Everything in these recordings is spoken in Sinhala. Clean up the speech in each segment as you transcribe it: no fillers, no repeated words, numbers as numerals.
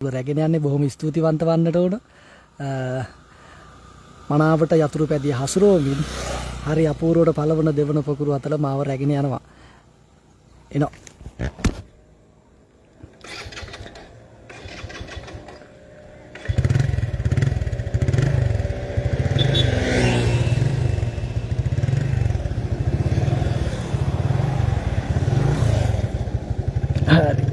රැගෙන යන්නේ බොහොම ස්තුතිවන්ත වන්නට ඕන. මනාවට යතුරු පැදිය හසුරුවමින් හරි අපූර්වට පළවන දෙවන පොකුරු අතල මාව රැගෙන යනවා. එනවා. හරි.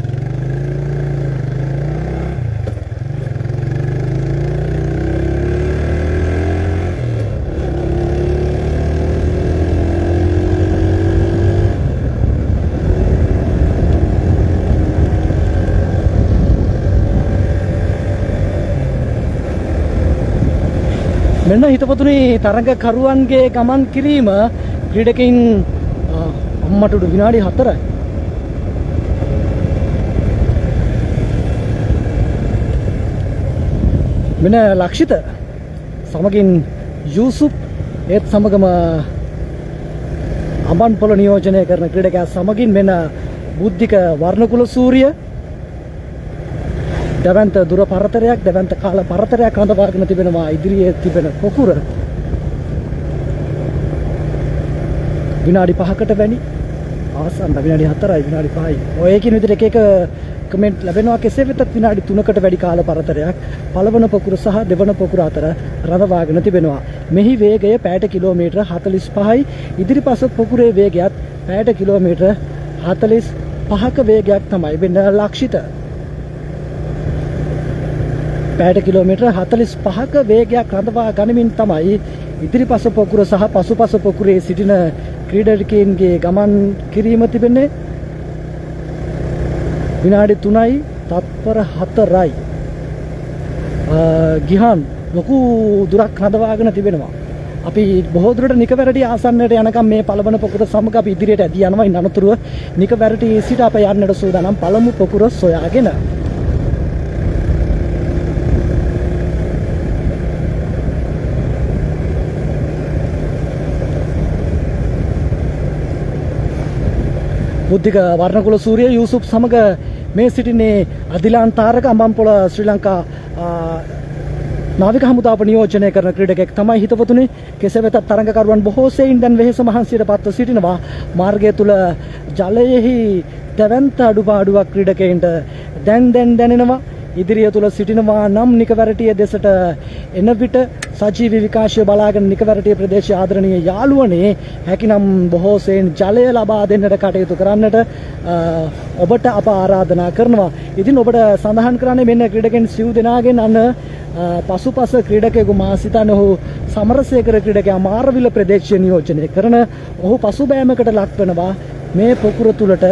මෙන්න හිතපතුනි තරඟකරුවන්ගේ ගමන් කිරීම ක්‍රීඩකයින් අම්මට උඩු විනාඩි 4යි. මෙන්න ලක්ෂිත සමගින් යූසුප් ඒත් සමගම අඹන්පොළ නියෝජනය කරන ක්‍රීඩකයා සමගින් මෙන්න බුද්ධික වර්ණකුල සූරිය දැවන්ත දුර පරතරයක් දැවන්ත කාල පරතරයක් රඳවාගෙන තිබෙනවා ඉදිරියේ තිබෙන පොකුර විනාඩි 5කට වැඩි ආසන්න විනාඩි 4යි විනාඩි 5යි ඔය කියන විදිහට එක කමෙන්ට් ලැබෙනවා කෙසේ වෙතත් විනාඩි 3කට වැඩි කාල පරතරයක් පළවන පොකුර සහ දෙවන පොකුර අතර රඳවාගෙන තිබෙනවා මෙහි වේගය පැයට කිලෝමීටර 45යි ඉදිරිපස පොකුරේ වේගයත් පැයට කිලෝමීටර 45ක වේගයක් තමයි වෙන ලක්ෂිත පැයට කිලෝමීටර 45ක වේගයක් රඳවා ගනිමින් තමයි ඉදිරිපස පොකුර සහ පසුපස පොකුරේ සිටින ක්‍රීඩකයන්ගේ ගමන් කිරීම තිබෙන්නේ විනාඩි 3යි තත්පර 4යි ගිහන් ලොකු දුරක් රඳවාගෙන තිබෙනවා අපි බොහෝ දුරට නිකවැරටි ආසන්නයට යනකම් මේ පළවන පොකුර සමග අපි ඉදිරියට ඇදී යනවා ඉන් අනතුරුව නිකවැරටි සිට අප යන්නට සූදානම් පළමු පොකුර සොයාගෙන බුද්ධික වර්ණකුල සූරිය යූසුප් සමග මේ සිටින්නේ අදිලාන් තාරක අඹන්පොළ ශ්‍රී ලංකා නාවික හමුදාව නියෝජනය කරන ක්‍රීඩකෙක් තමයි හිතවතුනි කෙසේ වෙතත් තරඟකරුවන් බොහෝ සෙයින් දැන් වෙහෙස මහන්සියට පත්ව සිටිනවා මාර්ගය තුල ජලයේහි දැවැන්ත අඩුපාඩුවක් ක්‍රීඩකයන්ට දැන් දැනෙනවා ඉදිරිය තුල සිටිනවා නම් නිකවැරටිය දෙසට එන විට සජීවී විකාශය බලාගෙන නිකවැරටිය ප්‍රදේශයේ ආදරණීය යාළුවනේ හැකිනම් බොහෝ සෙයින් ජලය ලබා දෙන්නට කටයුතු කරන්නට ඔබට අප ආරාධනා කරනවා. ඉතින් ඔබට සඳහන් කරන්නේ මෙන්න ක්‍රීඩකයන් සිව් දෙනාගෙන් අන්න පසුපස ක්‍රීඩකයෙකු මා සිතන්නේ ඔහු සමරසේකර ක්‍රීඩකයා මාරවිල ප්‍රදේශය නියෝජනය කරන ඔහු පසුබෑමකට ලක් වෙනවා මේ පොකුර තුලට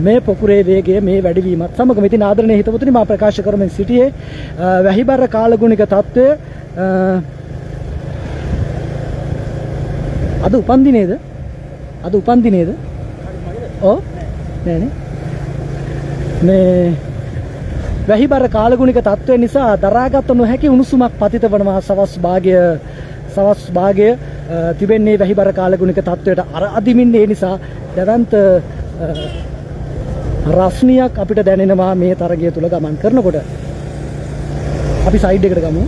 මේ පොකුරේ වේගය මේ වැඩිවීමත් සමගම ඉතින් ආදරණීය හිතවතුනි මා ප්‍රකාශ කරමින් සිටියේ වැහිබර කාලගුණික තත්ත්වය අද උපන්දිනේද ඔව් නෑනේ මේ වැහිබර කාලගුණික තත්ත්වය නිසා දරාගත නොහැකි උණුසුමක් පතිත වනවා සවස් භාගය තිබෙන්නේ වැහිබර කාලගුණික තත්ත්වයට අදිමින් ඒ නිසා දැවන්ත රස්නියක් අපිට දැනෙනවා මේ තරගය තුල ගමන් කරනකොට අපි සයිඩ් එකට ගමු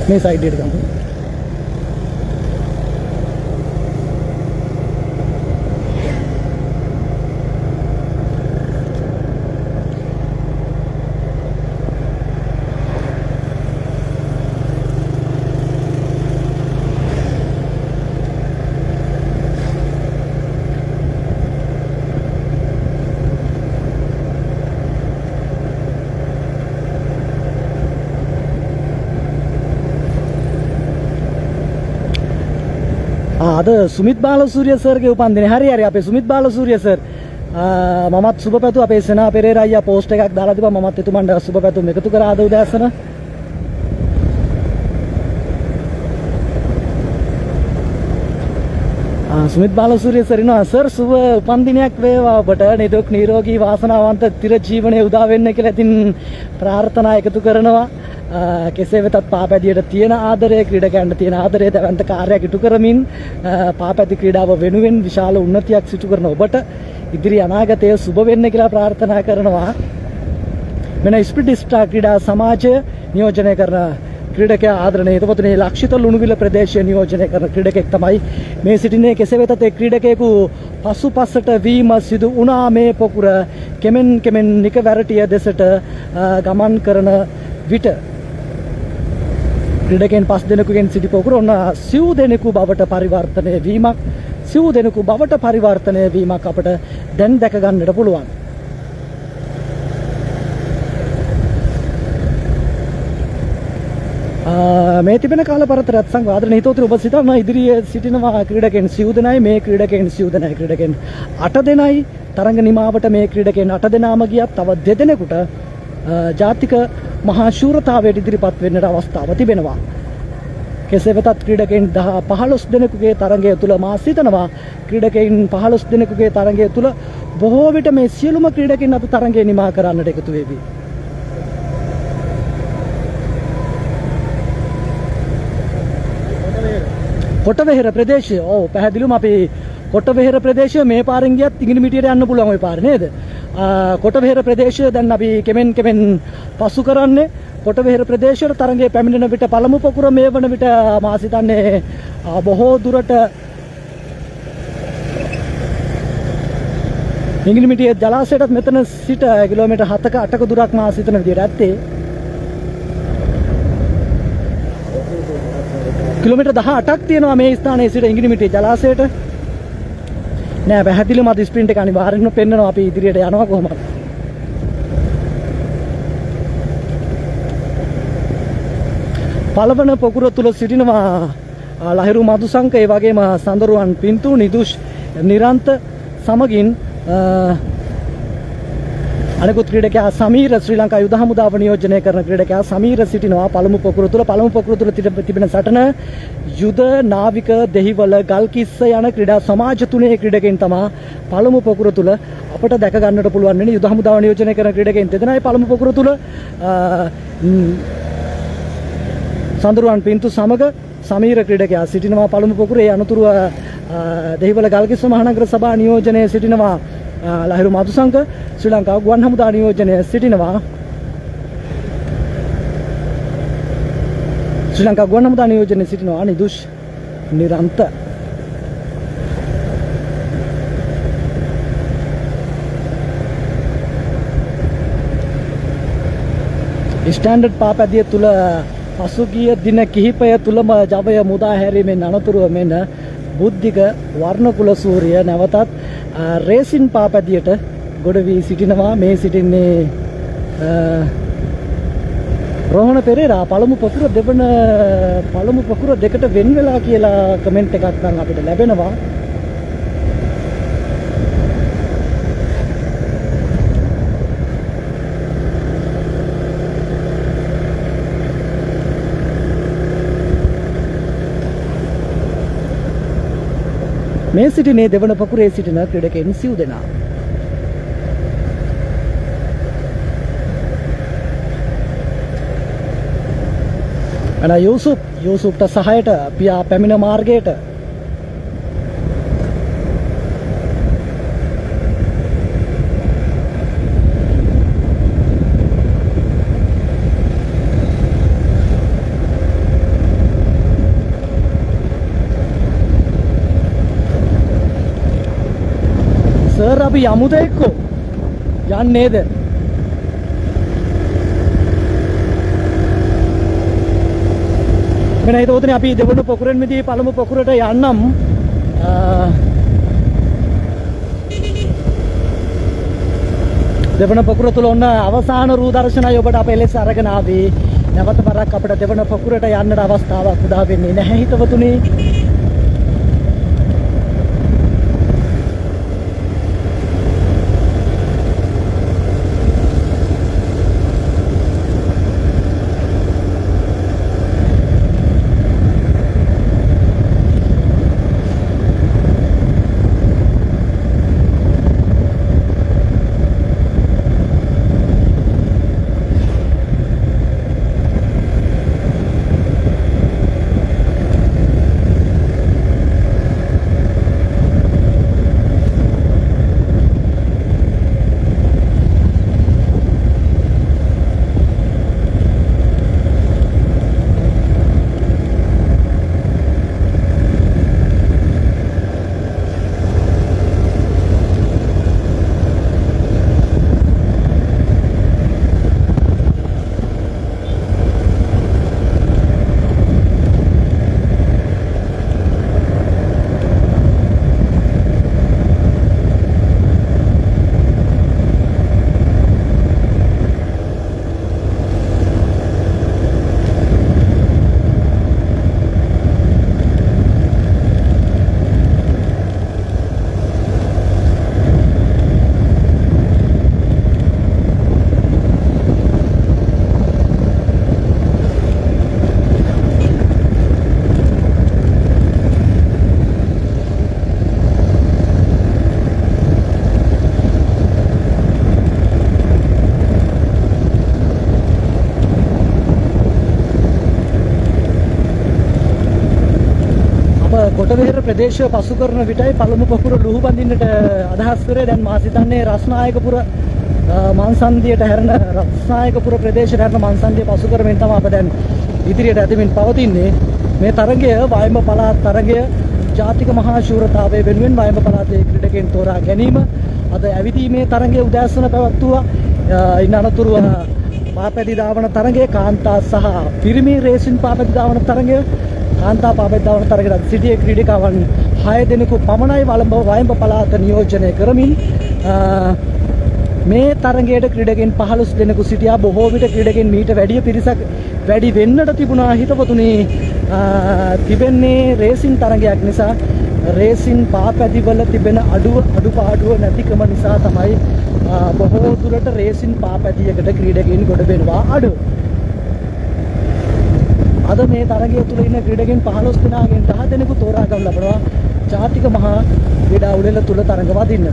මේ සයිඩ් එකට ගමු අද සුමිත් බාලසූරිය සර්ගේ උපන්දිනේ හරි අපේ සුමිත් බාලසූරිය සර් මමත් සුබ පැතු අපේ සෙනා පෙරේරා අයියා පෝස්ට් එකක් දාලා තිබා මමත් එතුමන්ට සුබ පැතුම් එකතු කරා ආද උදෑසන සුමිත් බාලසූරිය සර් ඉනවා සර් සුබ උපන්දිනයක් වේවා ඔබට නිදුක් නිරෝගී වාසනාවන්ත චිර ජීවනයේ උදා වෙන්න කියලා ඉතින් ප්‍රාර්ථනා එකතු කරනවා කෙසේ වෙතත් පාපැදියට තියෙන ආදරය ක්‍රීඩකයන්ට තියෙන ආදරය දැවන්ත කාර්යයක් ඉටු කරමින් පාපැදි ක්‍රීඩාව වෙනුවෙන් විශාල උන්නතියක් සිදු කරන ඔබට ඉදිරි අනාගතය සුබ වෙන්න කියලා ප්‍රාර්ථනා කරනවා. මෙන්න ස්ප්‍රිටිස්ටා ක්‍රීඩා සමාජය නියෝජනය කරන ක්‍රීඩකයා ආදරණීය හිතවතුනි ලක්ෂිත ලුණුවිල ප්‍රදේශය නියෝජනය කරන ක්‍රීඩකෙක් තමයි මේ සිටින්නේ. කෙසේ වෙතත් ඒ ක්‍රීඩකයෙකු පසුපසට වීම සිදු වුණා මේ පොකුර කෙමෙන් නිකවැරටිය දෙසට ගමන් කරන විට ක්‍රීඩකයන් 5 දෙනෙකුගෙන් සිටි පොකුර ඔන්න සිව් දෙනෙකු බවට පරිවර්තනය වීමක් අපට දැන් දැක ගන්නට පුළුවන්. මේ තිබෙන කාල පරතරයත් සංවාදන හිතවතුනි ඔබ සිතනවා ඉදිරියේ සිටිනවා ක්‍රීඩකයන් සිව් දෙනයි මේ ක්‍රීඩකයන් 8 දෙනයි තරඟ නිමාවට මේ ක්‍රීඩකයන් 8 දෙනාම ගියත් තව 2 දෙනෙකුට ජාතික මහා ශූරතාවයට ඉදිරිපත් වෙන්නට අවස්ථාව තිබෙනවා. කෙසේ වෙතත් ක්‍රීඩකයන් 15 දෙනෙකුගේ තරඟය තුල මා සිතනවා ක්‍රීඩකයන් 15 දෙනෙකුගේ තරඟය තුල බොහෝ විට මේ සියලුම ක්‍රීඩකයන් අපි තරඟය නිමා කරන්නට එකතු වෙවි. කොටවෙහෙර ප්‍රදේශය පැහැදිලිවම අපි කොටවෙහෙර ප්‍රදේශය මේ පාරෙන් ගියත් ඉංගිරිමිටියට යන්න පුළුවන් ওই පාරේ නේද? කොටවෙහෙර ප්‍රදේශය දැන් අපි කෙමෙන් පසු කරන්නේ කොටවෙහෙර ප්‍රදේශයට තරඟයේ පැමිණෙන විට පළමු පොකුර මේ වන විට මා සිතන්නේ බොහෝ දුරට ඉංගිරිමිටියේ ජලාශයටත් මෙතන සිට කිලෝමීටර් 7ක 8ක දුරක් මා සිතන විදියට ඇත්තේ. කිලෝමීටර් 18ක් තියෙනවා මේ ස්ථානයේ සිට ඉංගිරිමිටිය ජලාශයට. නෑ පැහැදිලිවම අද ස්ප්‍රින්ට් එක අනිවාර්යෙන්ම පෙන්නනවා අපි ඉදිරියට යනවා කොහොමද. පළවන පොකුර තුල සිටිනවා ලහිරු මදුසංක ඒ වගේම සඳරුවන් පින්තු නිදුෂ් නිරන්ත සමගින් අනෙකුත් ක්‍රීඩකයා සමීර ශ්‍රී ලංකා යුද හමුදාව නියෝජනය කරන ක්‍රීඩකයා සමීර සිටිනවා පළමු පොකුර තුල තිබෙන සටන යුද නාවික දෙහිවල ගල්කිස්ස යන ක්‍රීඩා සමාජ තුනේ ක්‍රීඩකයන් තමයි පළමු පොකුර තුල අපට දැක ගන්නට පුළුවන් වෙන්නේ. යුද හමුදාව නියෝජනය කරන ක්‍රීඩකයන් දෙදෙනායි පළමු පොකුර තුල සඳරුවන් පින්තු සමග සමීර ක්‍රීඩකයා සිටිනවා පළමු පොකුරේ. අනතුරුව දෙහිවල ගල්කිස්ස මහනගර සභා නියෝජනයේ සිටිනවා ලහිරු මදුසංක. ශ්‍රී ලංකා ගුවන් හමුදා නියෝජනය සිටිනවා නිදුෂ් නිරන්ත. ස්ටෑන්ඩඩ් පාපැදිය තුල පසුගිය දින කිහිපය තුලම ජවය මුදා හැරීමෙන් අනතුරුව මෙන්න බුද්ධික වර්ණකුල සූරිය නැවතත් රේසින් පාපැදියට ගොඩ වී සිටිනවා. මේ සිටින්නේ රෝහණ පෙරේරා. පළමු පොකුර දෙකට වෙන් වෙලා කියලා කමෙන්ට් එකක් නම් අපිට ලැබෙනවා. මේ සිටිනේ දෙවන පොකුරේ සිටින ක්‍රීඩකයන් සිව් දෙනා. අන යූසුෆ්ට සහයට පියා පැමිණ මාර්ගයට සර් අපි යමුද එක්කෝ යන්නේද? මෙන්න හිතවතුනි අපි දෙවන පොකුරෙන් මිදී පළමු පොකුරට යන්නම්. දෙවන පොකුර තුල ඔන්න අවසාන රූ දර්ශනය ඔබට අප එලෙස අරගෙන ආවේ. නැවත වරක් අපිට දෙවන පොකුරට යන්නට අවස්ථාවක් උදා වෙන්නේ නැහැ හිතවතුනි. කොටවෙහෙර ප්‍රදේශය පසු කරන විටයි පළමු පොකුර ලුහු බඳින්නට අදහස් කරේ. දැන් මා හිතන්නේ රස්නායකපුර මන්සන්දියට හැරෙන රස්නායකපුර ප්‍රදේශයට හැරෙන මන්සන්දිය පසු කරමින් තමයි අප දැන් ඉදිරියට ඇදෙමින් පවතින්නේ. මේ තරගය වයඹ පළාත් තරගය ජාතික මහා ශූරතාවය වෙනුවෙන් වයඹ පළාතේ ක්‍රීඩකයන් තෝරා ගැනීම අද ඇවිදීමේ තරගය උදෑසන පැවැත්වුවා. ඉන් අනතුරුව පාපැදි ධාවන තරගය කාන්තා සහ පිරිමි රේසින් පාපැදි ධාවන තරගය කාන්තා පාපැදි ධාවන තරගයට සිටියේ ක්‍රීඩකයන් 6 දෙනෙකු පමණයි වයඹ පළාත නියෝජනය කරමින් මේ තරගයට ක්‍රීඩකයන් 15 දෙනෙකු සිටියා. බොහෝ විට ක්‍රීඩකයන් මීට වැඩි පිරිසක් වැඩි වෙන්නට තිබුණා. හිතවතුනි තිබෙන්නේ රේසින් තරගයක් නිසා රේසින් පාපැදිවල තිබෙන අඩුපාඩුව නැතිකම නිසා තමයි බොහෝ දුරට රේසින් පාපැදියකට ක්‍රීඩකයන් ගොඩ වෙනවා අඩු. අද මේ තරගය තුළ ඉන්න ක්‍රීඩකයන් 15 දෙනාගෙන් 10 දෙනෙකු තෝරා ගන්න ලබනවා ජාතික මහා ක්‍රීඩා උළෙල තුළ තරඟ වදින්න.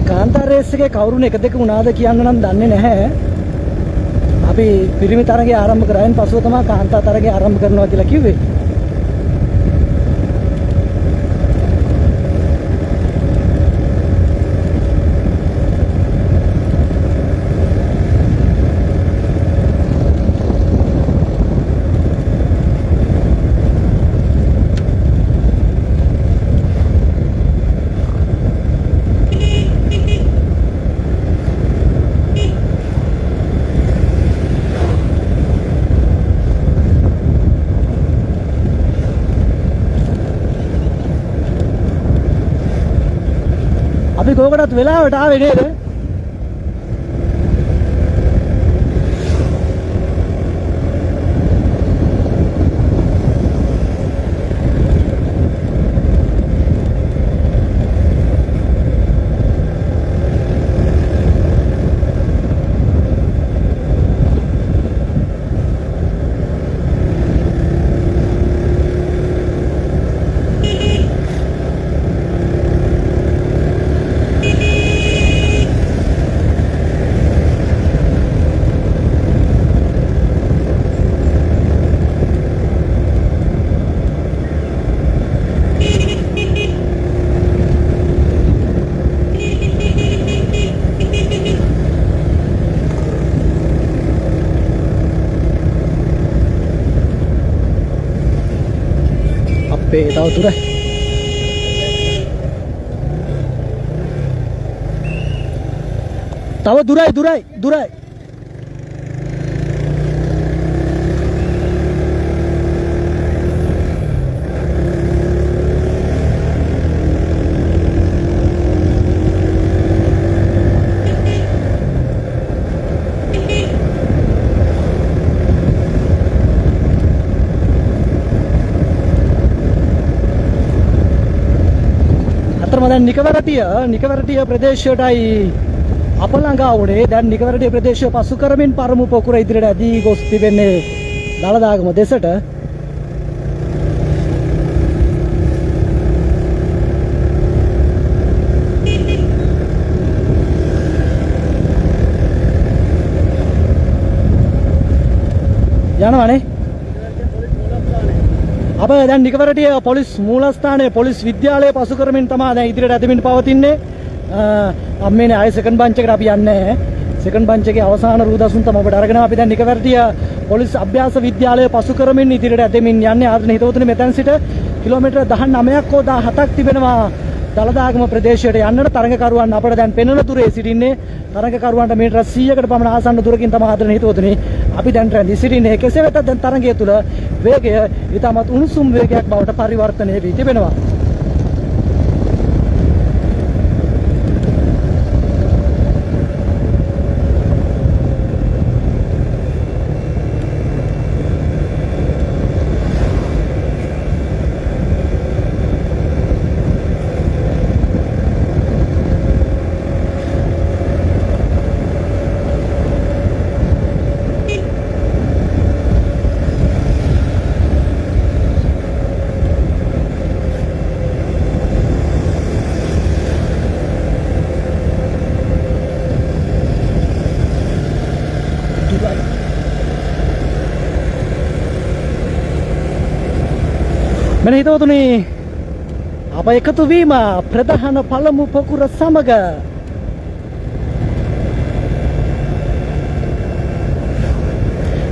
කාන්තා රේස් එකේ කවුරුන් එක දෙක වුණාද කියන්න නම් දන්නේ නැහැ. අපි පිරිමි තරගය ආරම්භ කරායින් පසුව තමයි කාන්තා තරගය ආරම්භ කරනවා කියලා කිව්වේ. අපි කෝකටත් වෙලාවට ආවේ නේද? අපේ තව දුරයි. තව දුරයි. දැන් නිකවරටිය ප්‍රදේශයටයි අප ළඟා වුණේ. දැන් නිකවරටිය ප්‍රදේශය පසු කරමින් පරමු පොකුර ඉදිරියට ඇදී ගොස් තිබෙන්නේ දළදාගම දෙසට. යනවනේ. අප දැන් නිකවරටිය පොලිස් මූලස්ථානයේ පොලිස් විද්‍යාලය පසු කරමින් තමයි දැන් ඉදිරියට ඇදෙමින් පවතින්නේ. මේ ආයේ සෙකන්ඩ් බන්ච් එකට අපි යන්නේ. සෙකන්ඩ් බන්ච් එකේ අවසාන රුදසුන් තමයි අපිට අරගෙන අපි දැන් නිකවරටිය පොලිස් අභ්‍යාස විද්‍යාලය පසු කරමින් ඉදිරියට ඇදෙමින් යන්නේ. ආදරණීය හිතවතුනි, මෙතන සිට කිලෝමීටර් 19ක් හෝ 17ක් තිබෙනවා දළදාගම ප්‍රදේශයට යන්නට. තරඟකරුවන් අපිට දැන් පෙනෙන දුරේ සිටින්නේ. තරඟකරුවන්ට මීටර 100කට පමණ ආසන්න දුරකින් තමයි ආදරණීය හිතවතුනි අපි දැන් රැඳී සිටින්නේ. කෙසේ වෙතත් දැන් තරඟය තුල වේගය ඉතාමත් උණුසුම් වේගයක් බවට පරිවර්තනය වී තිබෙනවා. මෙන්න හිතවතුනි, අප එකතු වීම ප්‍රධාන පළමු පොකුර සමග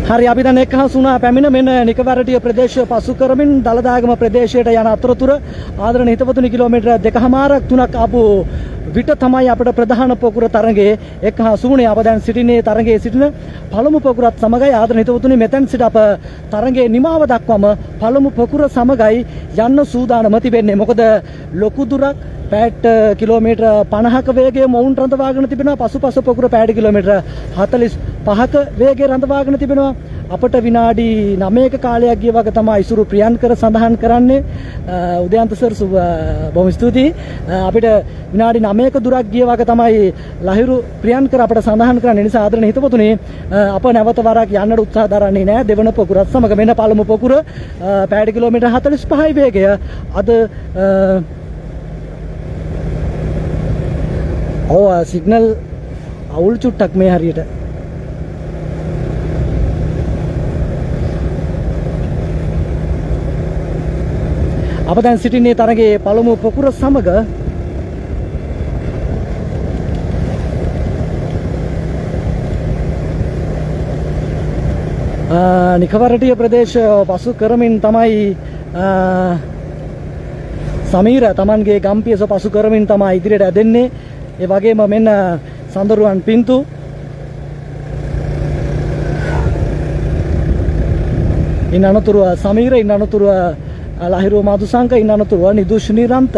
හරි අපි දැන් එක්හස් වුණා පැමිණ මෙන්න නිකවරටිය ප්‍රදේශය පසු කරමින් දළදාගම ප්‍රදේශයට යන අතරතුර ආදරණීය හිතවතුනි කිලෝමීටර 2කමාරක් 3ක් ආපු විට තමයි අපිට ප්‍රධාන පොකුර තරඟයේ එක්හස් වුණේ. අප දැන් සිටින්නේ තරඟයේ සිටින පළමු පොකුරත් සමගයි. ආදරණීය හිතවතුනි, මෙතෙන් සිට අප තරඟයේ නිමාව දක්වාම පළමු පොකුර සමගයි යන්න සූදානම තිබෙන්නේ. මොකද ලොකු දුරක් පැයට කිලෝමීටර 50ක වේගයේ මොවුන් රඳවාගෙන තිබෙනවා. පසුපස පොකුර පැයට කිලෝමීටර 45ක වේගයේ රඳවාගෙන තිබෙනවා. අපට විනාඩි 9ක කාලයක් ගිය වගේ තමයි ඉසුරු ප්‍රියන්කර සඳහන් කරන්නේ. උදයන්ත සර් බොහොම ස්තුතියි. අපිට විනාඩි 9ක දුරක් ගිය වගේ තමයි ලහිරු ප්‍රියන්කර අපට සඳහන් කරන්නේ. නිසා ආදරණීය හිතවතුනි, අප නැවත වරක් යන්නට උත්සාහ දරන්නේ නැහැ. දෙවන පොකුරත් සමග මෙන්න පළමු පොකුර පැයට කිලෝමීටර 45යි වේගය අද සිග්නල් අවුල් චුට්ටක් මේ හරියට. අප දැන් සිටින්නේ තරගයේ පළමු පොකුර සමග. නිකවරටිය ප්‍රදේශ පසු කරමින් තමයි සමීර තමන්ගේ ගම්පියස පසු කරමින් තමයි ඉදිරියට ඇදෙන්නේ. ඒ වගේම මෙන්න සඳරුවන් පින්තු ඉන් අනතුරුව සමීර, ඉන් අනතුරුව ලහිරු මදුසංක, ඉන් අනතුරුව නිදුෂ් නිරන්ත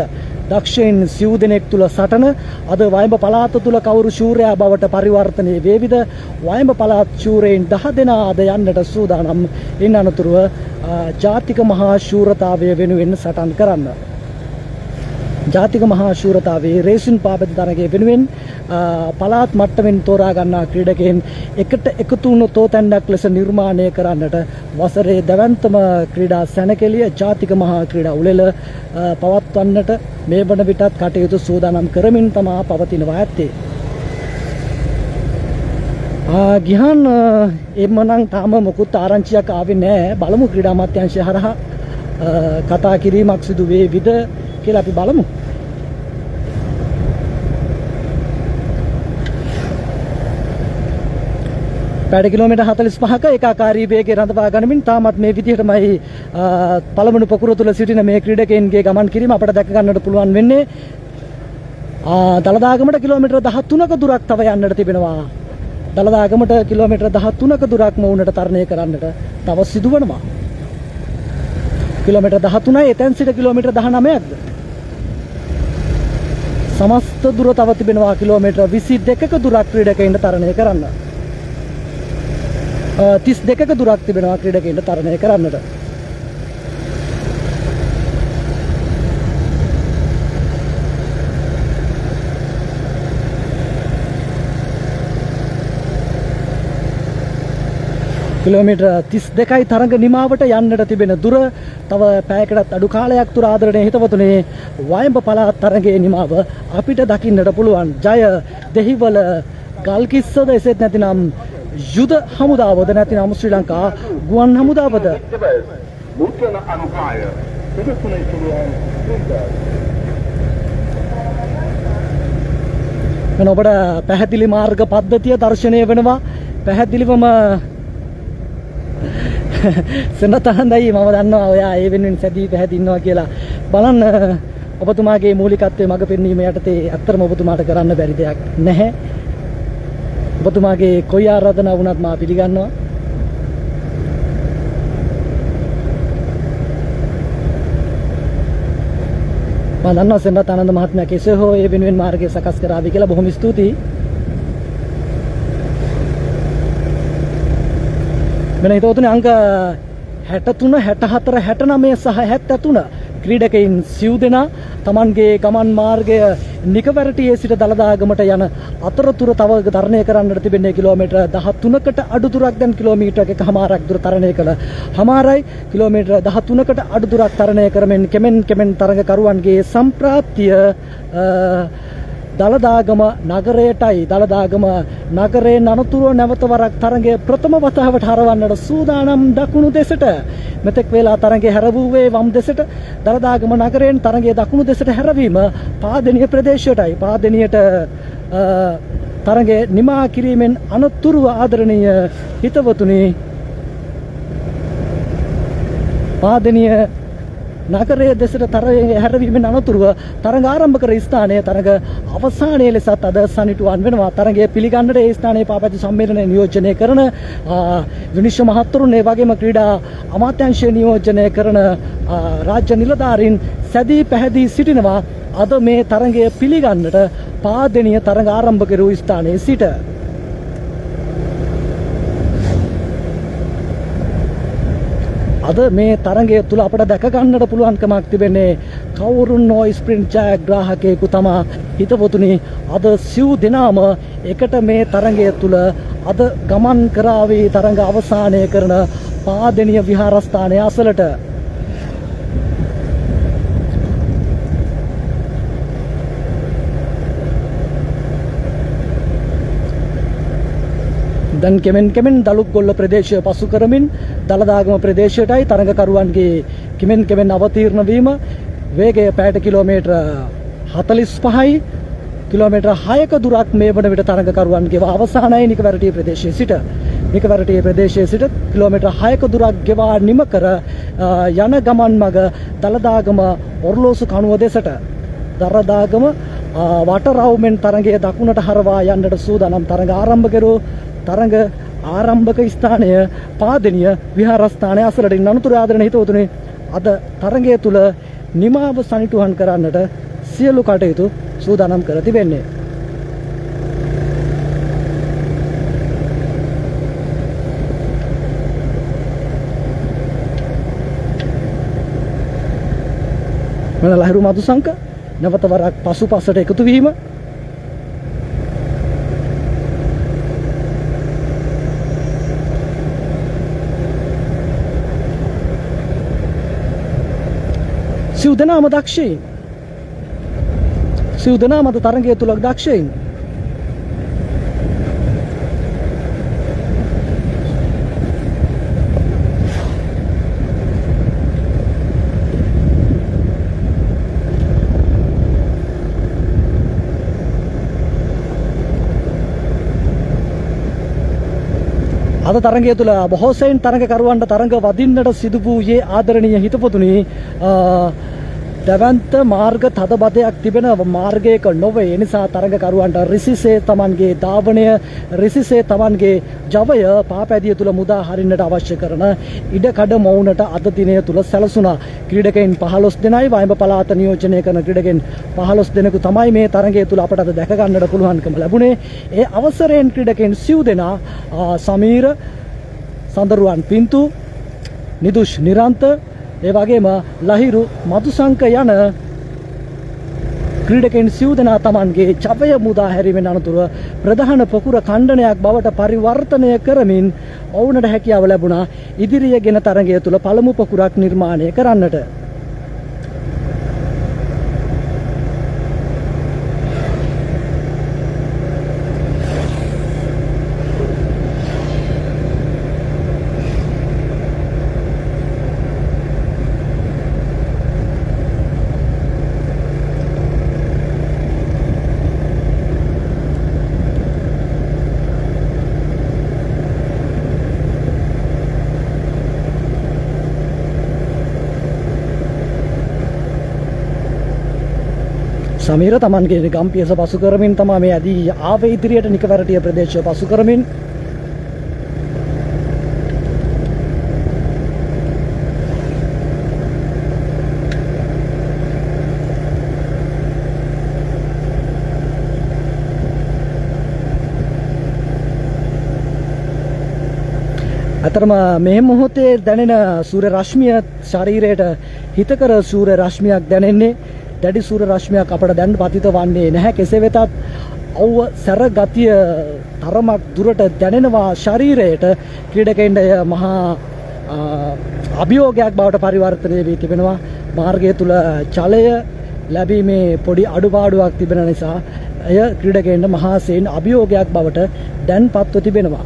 දක්ෂයින් සිව් දෙනෙක් තුල සටන අද වයඹ පළාත තුල කවුරු ශූරයා බවට පරිවර්තනය වේවිද? වයඹ පළාත් ශූරයන් 10 දෙනා අද යන්නට සූදානම්. ඉන් අනතුරුව ජාතික මහා ශූරතාවය වෙනුවෙන් සටන් කරන්න. ජාතික මහා ශූරතාවයේ රේසින් පාපති තරගයේ වෙනුවෙන් පළාත් මට්ටමින් තෝරා ගන්නා ක්‍රීඩකයන් එකට එකතු වුණු තෝතැන්නක් ලෙස නිර්මාණය කරන්නට වසරේ දැවැන්තම ක්‍රීඩා සැනකෙළිය ජාතික මහා ක්‍රීඩා උළෙල පවත්වන්නට මේ වන විටත් කටයුතු සූදානම් කරමින් තමා පවතිනවා ඇත්තේ. ගිහන් එමනම් තාම මොකුත් ආරංචියක් ආවේ නැහැ. බලමු ක්‍රීඩා අමාත්‍යාංශය හරහා කතා කිරීමක් සිදු වේවිද කියලා අපි බලමු. පැයට කිලෝමීටර් 45ක ඒකාකාරී වේගය රඳවා ගනිමින් තාමත් මේ විදිහටමයි පළමුණු පොකුර තුල සිටින මේ ක්‍රීඩකයන්ගේ ගමන් කිරීම අපට දැක ගන්නට පුළුවන් වෙන්නේ. දළදාගමට කිලෝමීටර් 13ක දුරක් තව යන්නට තිබෙනවා. දළදාගමට කිලෝමීටර් 13ක දුරක් මොවුනට තරණය කරන්නට තව සිදුවනවා. කිලෝමීටර් 13යි එතෙන් සිට කිලෝමීටර් 19ක්ද? සමස්ත දුර තව තිබෙනවා කිලෝමීටර් 22ක දුරක් ක්‍රීඩකයන්ට තරණය කරන්න. 32ක දුරක් තිබෙනවා ක්‍රීඩකයන්ට තරණය කරන්නට. කිලෝමීටර් 32යි තරඟ නිමාවට යන්නට තිබෙන දුර. තව පැයකටත් අඩු කාලයක් තුර ආදරණීය හිතවතුනේ වයඹ පළාත් තරඟයේ නිමාව අපිට දකින්නට පුළුවන්. ජය දෙහිවල ගල්කිස්සද එසේත් නැතිනම් යුද හමුදාවද නැතිනම් ශ්‍රී ලංකා ගුවන් හමුදාවද? නූතන අනුගාය පිළිතුරේ පුළුවන් මම ඔබට පැහැදිලි මාර්ග පද්ධතිය දර්ශනය වෙනවා. පැහැදිලිවම සෙනතහඳයි මම දන්නවා ඔයා ඒ වෙනුවෙන් සැදී පැහැදී ඉන්නවා කියලා. බලන්න ඔබතුමාගේ මූලිකත්වයේ මඟ පෙන්වීම යටතේ අත්‍තරම ඔබතුමාට කරන්න බැරි දෙයක් නැහැ. ඔබතුමාගේ කොයි ආරාධනාව වුණත් මා පිළිගන්නවා. මම දන්නවා සෙනරත් ආනන්ද මහත්මයා කෙසේ හෝ ඒ වෙනුවෙන් මාර්ගය සකස් කරાવી කියලා. බොහොම ස්තුතියි. මෙන්න හිතවතුනි අංක 63 64 69 සහ 73 ක්‍රීඩකයින් සිව් දෙනා තමන්ගේ ගමන් මාර්ගය නිකවැරටියේ සිට දළදාගමට යන අතරතුර තව තරණය කරන්නට තිබෙන්නේ කිලෝමීටර් 13කට අඩු දුරක්. දැන් කිලෝමීටර් එකකමාරක් දුර තරණය කළ හමාරයි. කිලෝමීටර් 13කට අඩු දුරක් තරණය කරමින් කෙමෙන් තරඟකරුවන්ගේ සම්ප්‍රාප්තිය දළදාගම නගරයටයි. දළදාගම නගරයේ අනතුරුව නැවත වරක් තරඟය ප්‍රථම වතාවට හරවන්නට සූදානම් දකුණු දෙසට. මෙතෙක් වේලා තරඟය හැරවුවේ වම් දෙසට. දළදාගම නගරයෙන් තරඟය දකුණු දෙසට හැරවීම පාදනීය ප්‍රදේශයටයි. පාදනීයට තරඟය නිමා කිරීමෙන් අනතුරුව ආදරණීය හිතවතුනි පාදනීය නගරයේ දෙසට තරඟය හැරවීමෙන් අනතුරුව තරඟ ආරම්භ කර ස්ථානයේ තරඟ අවසානයේ ලෙසත් අද සනිටුවන් වෙනවා. තරඟය පිළිගන්නට ඒ ස්ථානයේ පාපැති සම්මේලනය නියෝජනය කරන විනිශ්චය මහත්තුරුන් ඒ වගේම ක්‍රීඩා අමාත්‍යාංශය නියෝජනය කරන රාජ්‍ය නිලධාරීන් සැදී පැහැදී සිටිනවා. අද මේ තරඟය පිළිගන්නට පාදනීය තරඟ ආරම්භ කරු ස්ථානයේ සිට අද මේ තරඟය තුල අපට දැක ගන්නට පුළුවන්කමක් තිබෙන්නේ කවුරුන් නෝ ස්ප්‍රින්ට් ජයග්‍රාහකයෙකු තමා. හිතවතුනි අද සිව් දෙනාම එකට මේ තරඟය තුල අද ගමන් කරાવી තරඟ අවසානය කරන පාදනීය විහාරස්ථානයේ අසලට. දැන් කෙමෙන් දලුක්ගොල්ල ප්‍රදේශය පසු කරමින් දළදාගම ප්‍රදේශයටයි තරඟකරුවන්ගේ කෙමෙන් අවතීර්ණ වීම. වේගය පැයට කිලෝමීටර් 45යි. කිලෝමීටර් 6ක දුරක් මේ වන විට තරඟකරුවන්ගේ අවසානයේ නිකවැරටිය ප්‍රදේශයේ සිට. නිකවැරටිය ප්‍රදේශයේ සිට කිලෝමීටර් 6ක දුරක් ගෙවා නිම කර යන ගමන් මග දළදාගම ඔර්ලෝසු කණුව දෙසට. දළදාගම වටරවුමෙන් තරඟය දකුණට හරවා යන්නට සූදානම්. තරඟ ආරම්භ කරු තරඟ ආරම්භක ස්ථානය පාදනීය විහාරස්ථානය අසලට. අනුතුරු ආදරණීය හිතවතුනි අද තරඟය තුල නිමාව සනිටුහන් කරන්නට සියලු කටයුතු සූදානම් කර තිබෙන්නේ. මන ලහිරු මදුසංක නැවත වරක් පසුපසට එකතු වීම. සිව් දෙනාම දක්ෂයින්. සිව් දෙනාම අද තරඟය තුල දක්ෂයින්. අද තරඟය තුල බොහෝ සෙයින් තරඟකරුවන්ට තරඟ වදින්නට සිදු වූයේ ආදරණීය හිතපොතුනි දැවන්ත මාර්ග තදබදයක් තිබෙන මාර්ගයක නොවේ. ඒ නිසා තරඟකරුවන්ට රිසිසේ තමන්ගේ ධාවනය රිසිසේ තමන්ගේ ජවය පාපැදිය තුල මුදා හරින්නට අවශ්‍ය කරන ඉඩකඩ මවුනට අද දිනය තුල සැලසුණා. ක්‍රීඩකයන් 15 දෙනයි වයඹ පළාත නියෝජනය කරන ක්‍රීඩකයන් 15 දෙනෙකු තමයි මේ තරඟය තුල අපට අද දැක ගන්නට පුළුවන්කම ලැබුණේ. ඒ අවසරයෙන් ක්‍රීඩකයන් 9 දෙනා සමීර සඳරුවන් පින්තු නිදුෂ් නිරන්ත ඒ වගේම ලහිරු මදුසංක යන ක්‍රීඩකයන් සිව් දෙනා තමන්ගේ චපය මුදා හැරීමෙන් අනතුරුව ප්‍රධාන පොකුර ඛණ්ඩනයක් බවට පරිවර්තනය කරමින් ඔවුනට හැකියාව ලැබුණා ඉදිරිය ගෙන තරගය තුළ පළමු පොකුරක් නිර්මාණය කරන්නට. සමීර තමන්ගේ ගම්පියස පසු කරමින් තමා මේ අදී ආවේ ඉදිරියට නිකවැරටිය ප්‍රදේශය පසු කරමින් අතරම මේ මොහොතේ දැනෙන සූර්ය රශ්මිය ශරීරයට හිතකර සූර්ය රශ්මියක් දැනෙන්නේ දැඩි සූර්ය රශ්මියක් අපට දැන් පතිත වන්නේ නැහැ. කෙසේ වෙතත් අවුව සැර ගතිය තරමක් දුරට දැනෙනවා ශරීරයට. ක්‍රීඩකයන්ට මහා අභියෝගයක් බවට පරිවර්තනය වී තිබෙනවා. මාර්ගය තුල ජලය ලැබීමේ පොඩි අඩුපාඩුවක් තිබෙන නිසා එය ක්‍රීඩකයන්ට මහා සේන අභියෝගයක් බවට දැන් පත්ව තිබෙනවා.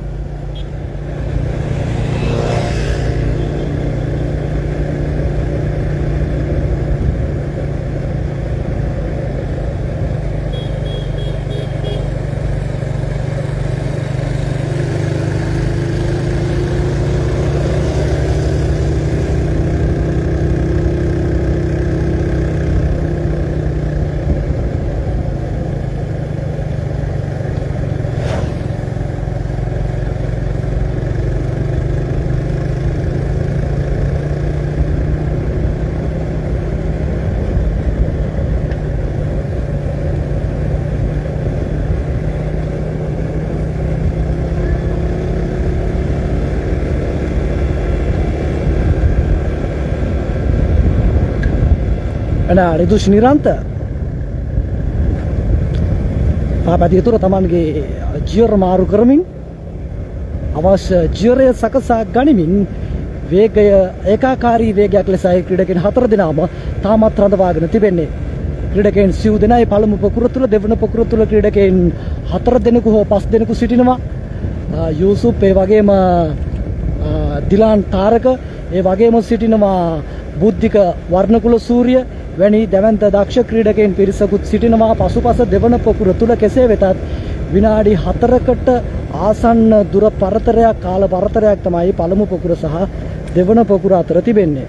රිදුෂ් නිරන්ත පාපදිය තුර තමන්ගේ ජියර් මාරු කරමින් අවශ්‍ය ජියරය සකසා ගනිමින් වේගය ඒකාකාරී වේගයක් ලෙසයි ක්‍රීඩකයන් 4 දෙනාම තාමත් රඳවාගෙන තිබෙන්නේ. ක්‍රීඩකයන් සිව් දෙනායි පළමු පොකුර තුල දෙවන පොකුර තුල ක්‍රීඩකයන් 4 දෙනෙකු හෝ 5 දෙනෙකු සිටිනවා. යූසුප් ඒ වගේම දිලාන් තාරක ඒ වගේම සිටිනවා බුද්ධික වර්ණකුල සූර්ය වැනි දැවැන්ත දක්ෂ ක්‍රීඩකයන් පිරිසකුත් සිටිනවා පසුපස දෙවන පොකුර තුල. කෙසේ වෙතත් විනාඩි 4කට ආසන්න දුර පරතරයක් කාල පරතරයක් තමයි පළමු පොකුර සහ දෙවන පොකුර අතර තිබෙන්නේ.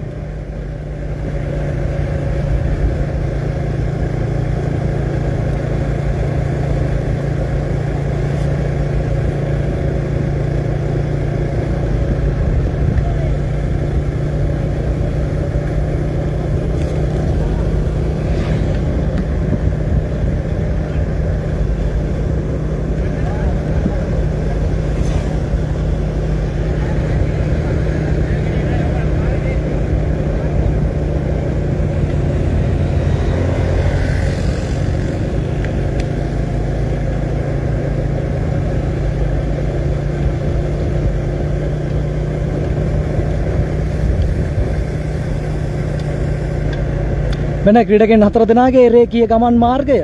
වෙන ක්‍රීඩකයන් 4 දෙනාගේ රේඛීය ගමන් මාර්ගය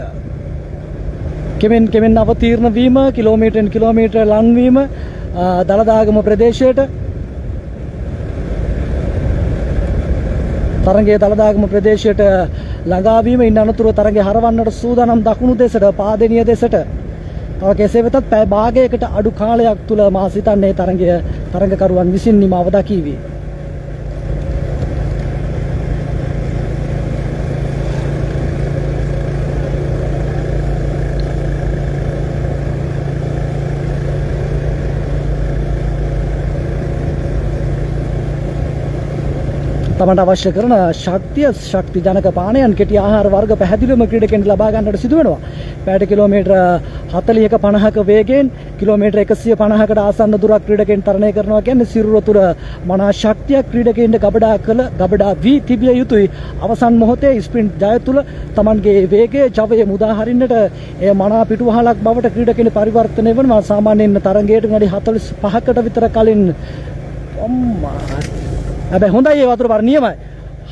කෙමෙන් අවතීර්ණ වීම කිලෝමීටරෙන් කිලෝමීටර ලන් වීම දලදාගම ප්‍රදේශයට තරගයේ දලදාගම ප්‍රදේශයට ළඟා වීම ඉන් අනතුරුව තරගය හරවන්නට සූදානම් දකුණු දෙසට පාදෙනිය දෙසට තව කෙසේ වෙතත් පැය භාගයකට අඩු කාලයක් තුල මා සිතන්නේ තරගකරුවන් විසින් නිමාව දකීවි. තමන්ට අවශ්‍ය කරන ශක්ති ජනක පානයන් කෙටි ආහාර වර්ග පැහැදිලිවම ක්‍රීඩකයන්ට ලබා ගන්නට සිදු වෙනවා. පැයට කිලෝමීටර 40ක 50ක වේගයෙන් කිලෝමීටර් 150කට ආසන්න දුරක් ක්‍රීඩකයන් තරණය කරනවා කියන්නේ සිරුර තුළ මනා ශක්තියක් ක්‍රීඩකයන්ට ගබඩා වී තිබිය යුතුයි. අවසන් මොහොතේ ස්ප්‍රින්ට් ජය තුළ Tamanගේ වේගය ජවය මුදා හරින්නට එය මනා පිටුවහලක් බවට ක්‍රීඩකයන් පරිවර්තනය වෙනවා. සාමාන්‍යයෙන් තරඟයට විනාඩි 45කට විතර කලින් හැබැයි හොඳයි ඒ වතුර පාර නියමයි.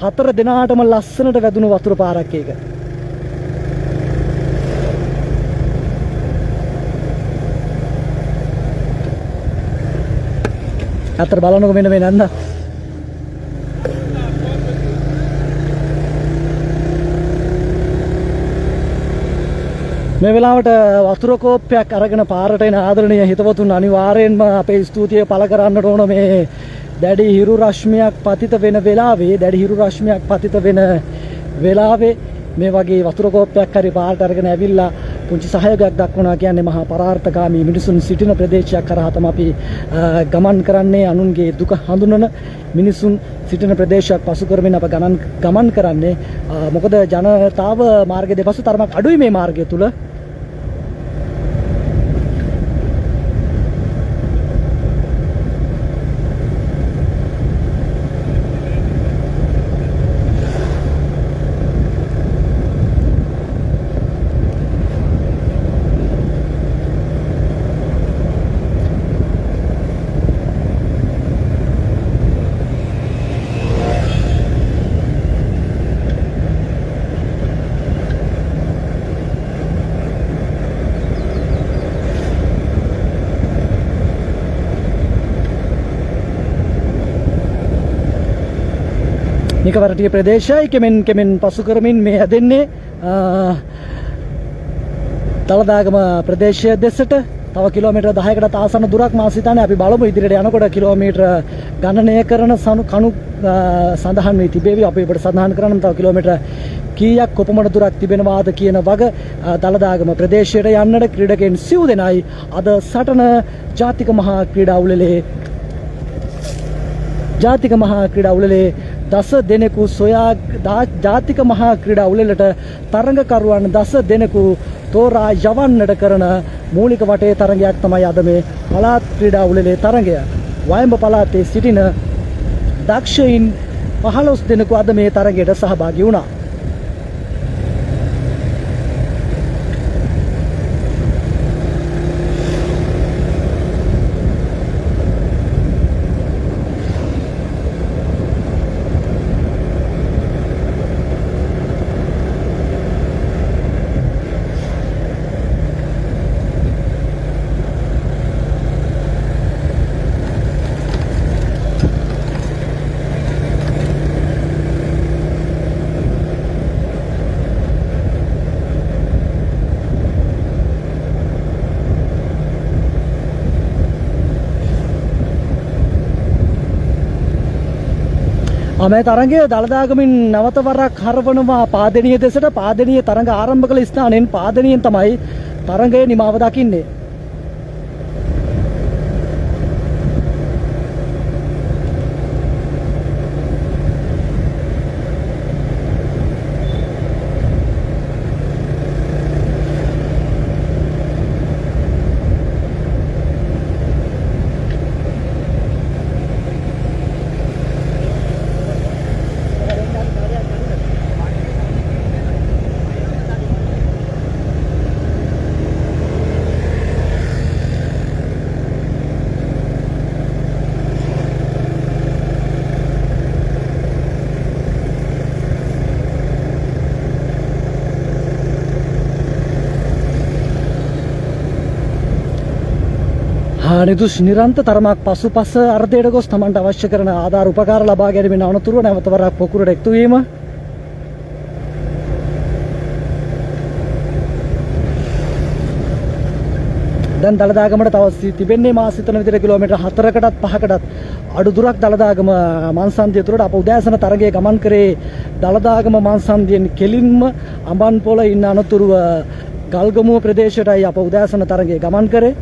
4 දිනාටම ලස්සනට වැදුණු වතුර පාරක් ඒක. අතර බලන්නකො මෙන්න මේ නන්ද. මේ වෙලාවට වතුර කෝප්පයක් අරගෙන පාරට එන ආදරණීය හිතවතුන් අනිවාර්යෙන්ම අපේ ස්තුතිය පළ කරන්නට ඕන. මේ දැඩි හිරු රශ්මියක් පතිත වෙන වෙලාවේ මේ වගේ වතුර කෝප්පයක් හරි පාරට අරගෙන ඇවිල්ලා පුංචි සහයෝගයක් දක්වනවා කියන්නේ මහා පරාර්ථකාමී මිනිසුන් සිටින ප්‍රදේශයක් කරා තමයි අපි ගමන් කරන්නේ. අනුන්ගේ දුක හඳුනන මිනිසුන් සිටින ප්‍රදේශයක් පසු කරමින් අප ගමන් කරන්නේ. මොකද ජනතාව මාර්ග දෙපස තරමක් අඩුයි මේ මාර්ගය තුල. නිකවරටිය ප්‍රදේශයයි කෙමෙන් පසු කරමින් මේ හැදෙන්නේ දළදාගම ප්‍රදේශය දෙසට. තව කිලෝමීටර් 10කට ආසන්න දුරක් මා සිතන්නේ අපි බලමු ඉදිරියට යනකොට කිලෝමීටර ගණනය කරන කණු සඳහන් වී තිබේවි. අපි ඔබට සඳහන් කරන්න තව කිලෝමීටර කීයක් කොපමණ දුරක් තිබෙනවාද කියන වග දළදාගම ප්‍රදේශයට යන්නට ක්‍රීඩකයන් සිව් දෙනයි අද සටන ජාතික මහා ක්‍රීඩා උළෙලේ දස දෙනෙකු සොයා ජාතික මහා ක්‍රීඩා උළෙලට තරඟකරුවන් දස දෙනෙකු තෝරා යවන්නට කරන මූලික වටේ තරඟයක් තමයි අද මේ පළාත් ක්‍රීඩා උළෙලේ තරඟය. වයඹ පළාතේ සිටින දක්ෂයින් 15 දෙනෙකු අද මේ තරඟයට සහභාගී වුණා. මේ තරඟය දළදාගමින් නැවත වරක් හරවනවා පාදෙණිය දෙසට. පාදෙණිය තරඟ ආරම්භ කළ ස්ථානයෙන් පාදෙණියෙන් තමයි තරඟයේ නිමාව දකින්නේ. නිදුස් නිරන්ත තරමක් පසුපස අර්ධයට ගොස් තමන්ට අවශ්‍ය කරන ආධාර උපකාර ලබා ගැනීමෙන් අනතුරුව නැවත වරක් පොකුරට එක්තු වීම. දැන් දළදාගමට තව තිබෙන්නේ මා සිතන විදිහට කිලෝමීටර් 4කටත් 5කටත් අඩු දුරක් දළදාගම මන්සන්දිය තුරට අප උදෑසන තරගයේ ගමන් කරේ දළදාගම මන්සන්දියෙන් කෙලින්ම අඹන්පොළ ඉන්න අනතුරුව ගල්ගමුව ප්‍රදේශයටයි අප උදෑසන තරගයේ ගමන් කරේ.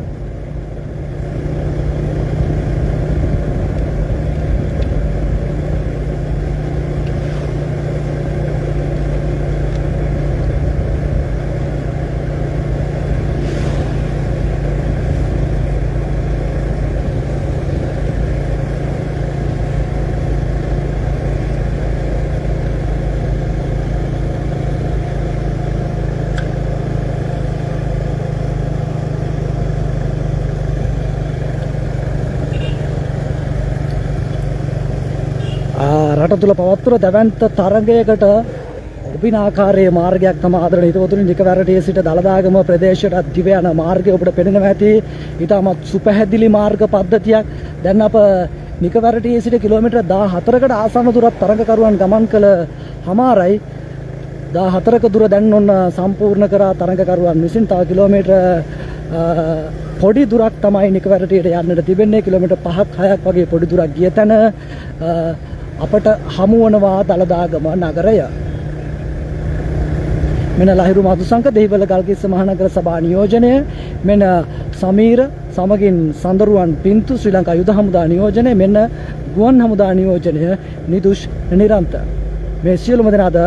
රට තුළ පවත්වන දැවැන්ත තරගයකට ඔබිනාකාරයේ මාර්ගයක් තමයි ආදරණීය හිතවතුනි නිකවැරටියේ සිට දලදාගම ප්‍රදේශයට දිව යන මාර්ගය ඔබට පෙනෙනවා ඇති. ඊටමත් සුපැහැදිලි මාර්ග පද්ධතියක්. දැන් අප නිකවැරටියේ සිට කිලෝමීටර් 14කට ආසන්න දුරක් තරගකරුවන් ගමන් කළ හමාරයි 14ක දුර දැන් ඔන්න සම්පූර්ණ කරා තරගකරුවන් විසින්. තව කිලෝමීටර් පොඩි දුරක් තමයි නිකවැරටියට යන්නට තිබෙන්නේ. කිලෝමීටර් 5ක් 6ක් වගේ පොඩි දුරක් ගිය තැන අපට හමු වනවා දලදාගම නගරය. මෙන්න ලහිරු මధుසංක දෙහිවල ගල්කිස්ස මහනගර සභා නියෝජනය, මෙන්න සමීර සමගින් සඳරුවන් පින්තු ශ්‍රී ලංකා යුද හමුදා නියෝජනය, මෙන්න ගුවන් හමුදා නියෝජනය නිදුෂ් නිරන්ත. මේ සියලුම දෙනාද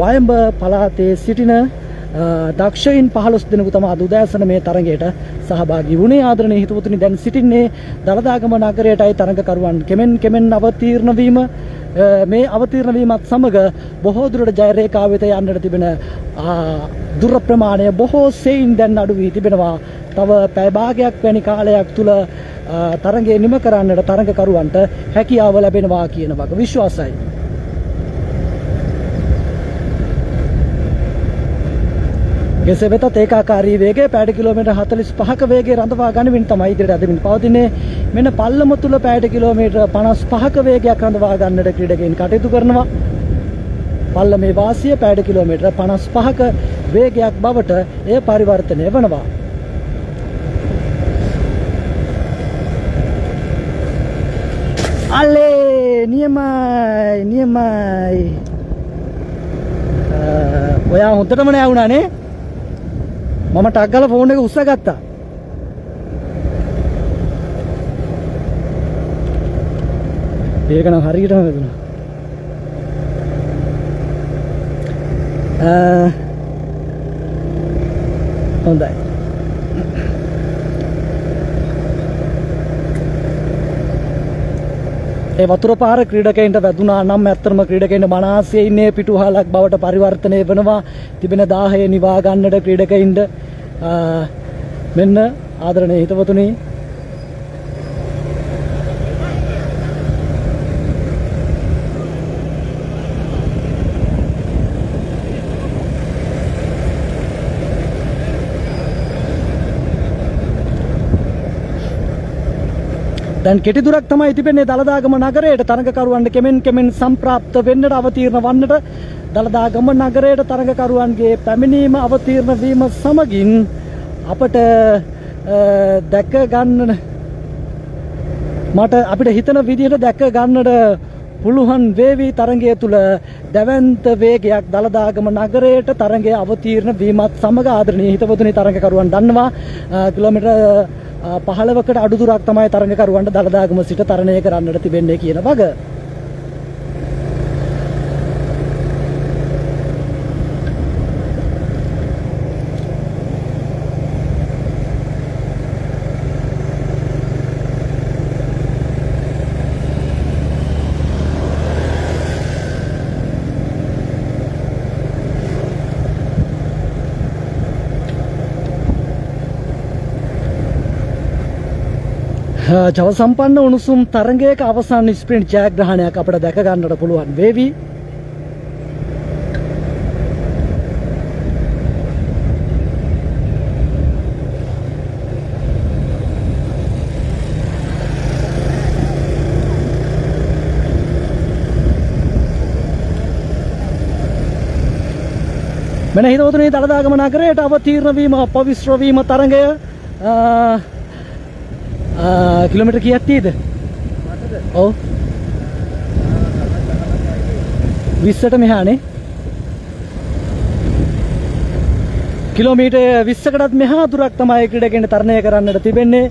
වයඹ පළාතේ සිටින දක්ෂයින් 15 දෙනෙකු තමයි අද උදෑසන මේ තරගයට සහභාගී වුණේ. ආදරණීය හිතවතුනි දැන් සිටින්නේ දලදාගම නගරයටයි තරගකරුවන් කෙමෙන් අවතීර්ණ වීම. මේ අවතීර්ණ වීමත් සමග බොහෝ දුරට ජය රේඛාව වෙත යන්නට තිබෙන දුර ප්‍රමාණය බොහෝ සෙයින් දැන් අඩු වී තිබෙනවා. තව පැය භාගයක් වැනි කාලයක් තුල තරගය නිම කරන්නට තරගකරුවන්ට හැකියාව ලැබෙනවා කියන වග විශ්වාසයි. කෙසේ වෙතත් ඒකාකාරී වේගය පැයට කිලෝමීටර් 45ක වේගයේ රඳවා ගනිමින් තමයි ඉදිරියට ඇදෙමින් පවතින්නේ. මෙන්න පල්ලම තුල පැයට කිලෝමීටර් 55ක වේගයක් රඳවා ගන්නට ක්‍රීඩකයන් කටයුතු කරනවා. පල්ලමේ වාසිය පැයට කිලෝමීටර් 55ක වේගයක් බවට එය පරිවර්තනය වෙනවා. අල්ලේ නියමයි. ඔයා හොඳටම නෑ වුණානේ. මම ටක් ගාලා ෆෝන් එක උස්සගත්තා. ඒක නම් හරියටම වැදුනා. හොඳයි. ඒ වතුර පාර ක්‍රීඩකයන්ට වැදුනා නම් ඇත්තටම ක්‍රීඩකයන්ට මනසේ ඉන්නේ පිටුහලක් බවට පරිවර්තනය වෙනවා. තිබෙන 10 නිවා ගන්නට ක්‍රීඩකයින්ට මෙන්න ආදරණීය හිතවතුනි දැන් කෙටි දුරක් තමයි තිබෙන්නේ දලදාගම නගරයට තරගකරුවන්ට කෙමෙන් සම්ප්‍රාප්ත වෙන්නට අවතීර්ණ වන්නට. දලදාගම නගරයට තරගකරුවන්ගේ පැමිණීම අවතීර්ණ වීම සමගින් අපට දැක ගන්න අපිට හිතන විදිහට දැක ගන්නට පුළුවන් වේවි තරගය තුල දැවැන්ත වේගයක් දලදාගම නගරයට තරගය අවතීර්ණ වීමත් සමග ආදරණීය හිතවතුනි තරගකරුවන් දන්නවා කිලෝමීටර් 15කට අඩු දුරක් තමයි තරගකරුවන්ට දලදාගම සිට තරණය කරන්නට තිබෙන්නේ කියන වග. ජව සම්පන්න උණුසුම් තරගයක අවසාන ස්ප්‍රින්ට් ජයග්‍රහණයක් අපිට දැක ගන්නට පුළුවන් වේවි. මෙන්න හිතවතුනි දලදාගම නගරයට අවතීර්ණ වීම පවිත්‍ර වීම තරගය කිලෝමීටර් කීයක් තියෙද? ඔව් 20ට මෙහානේ. කිලෝමීටර් 20කටත් මෙහා දුරක් තමයි ක්‍රීඩකයන්ට තරණය කරන්නට තිබෙන්නේ.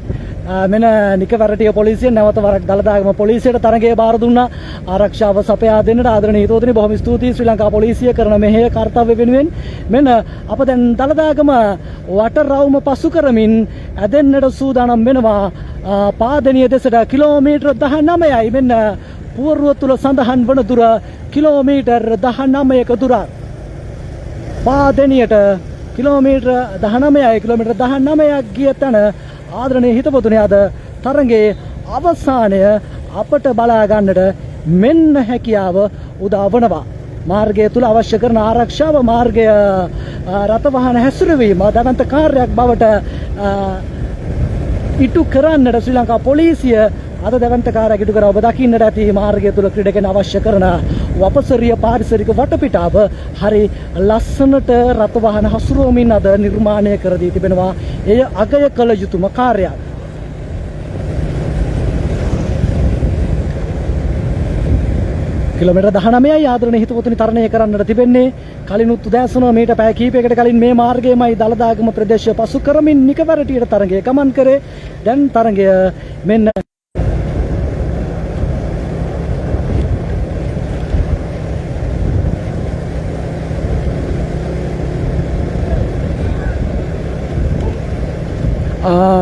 මෙන්න නිකවැරටිය පොලිසිය නැවත වරක් දලදාගම පොලිසියට තරගය බාර දුන්නා. ආරක්ෂාව සපයා දෙන්නට ආදරණීය හිතවතුනි බොහොම ස්තුතියි ශ්‍රී ලංකා පොලිසිය කරන මෙහෙය කාර්යය වෙනුවෙන්. මෙන්න අප දැන් දලදාගම වට රවුම පසු කරමින් ඇදෙන්නට සූදානම් වෙනවා. පාදනිය දෙසට කිලෝමීටර් 19යි. මෙන්න පුවරුව තුල සඳහන් වන දුර කිලෝමීටර් 19ක දුරක්. පාදනියට කිලෝමීටර් 19යි. කිලෝමීටර් 19ක් ගිය තැන ආදරණීය හිතවතුනි අද තරගයේ අවසානය අපට බලා ගන්නට මෙන්න හැකියාව උදා වනවා. මාර්ගය තුල අවශ්‍ය කරන ආරක්ෂාව මාර්ගය රථ වාහන හැසිරවීම දැවැන්ත කාර්යයක් බවට ඉටු කරන්නට ශ්‍රී ලංකා පොලිසිය අද දැවැන්ත කාර්යයක් ඉටු කර ඔබ දකින්නට ඇති මාර්ගය තුල ක්‍රීඩකයන් අවශ්‍ය කරන වපසරිය පාරිසරික වටපිටාව හරි ලස්සනට රථ වාහන හසුරුවමින් අද නිර්මාණය කර දී තිබෙනවා. එය අගය කළ යුතුම කාර්යයක්. කිලෝමීටර් 19යි ආදරණීය හිතවතුනි තරණය කරන්නට තිබෙන්නේ. කලිනුත් උදෑසන මීට පැය කිහිපයකට කලින් මේ මාර්ගයමයි දලදාගම ප්‍රදේශය පසු කරමින් නිකවැරටියට තරඟය ගමන් කරේ. දැන් තරඟය මෙන්න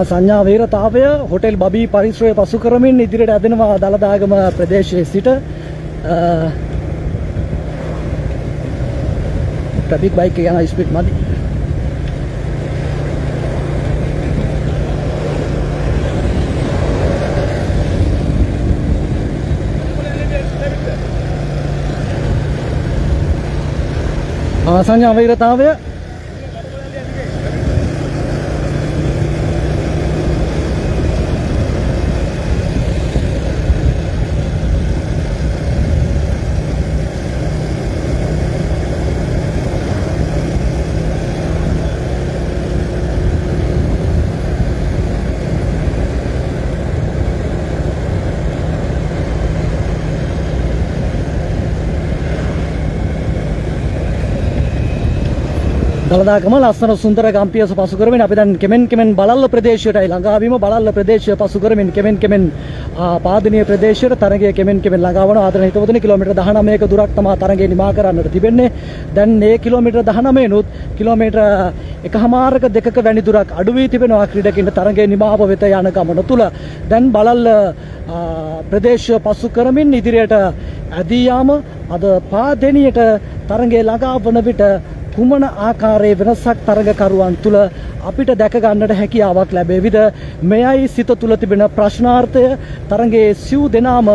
සංඥා වේරතාවය හොටෙල් බබී පරිසරය පසු කරමින් ඉදිරියට ඇදෙනවා දලදාගම ප්‍රදේශයේ සිට ට්‍රැෆික් බයික් එක යන ස්පීඩ් මදි. සංඥා වේරතාවය දලදාගම ලස්සන සුන්දර ගම්පියස පසු කරමින් අපි දැන් කෙමෙන් බලල්ල ප්‍රදේශයටයි ළඟා වීම. බලල්ල ප්‍රදේශය පසු කරමින් කෙමෙන් පාදනීය ප්‍රදේශයට තරගය කෙමෙන් ළඟා වන ආදරණීය හිතවතුනි කිලෝමීටර් 19ක දුරක් තමයි තරගය නිමා කරන්නට තිබෙන්නේ. දැන් මේ කිලෝමීටර් 19 නුත් කිලෝමීටර් එකහමාරක දෙකක වැනි දුරක් අඩු වී තිබෙනවා ක්‍රීඩකින්ට තරගය නිමාව වෙත යන ගමන තුල. දැන් බලල්ල ප්‍රදේශය පසු කරමින් ඉදිරියට ඇදී යාම අද පාදෙනියට තරගය ළඟා වන විට කුමන ආකාරයේ වෙනසක් තරගකරුවන් තුල අපිට දැක ගන්නට හැකියාවක් ලැබෙවිද? මෙයයි සිත තුල තිබෙන ප්‍රශ්නාර්ථය. තරගයේ සිව් දෙනාම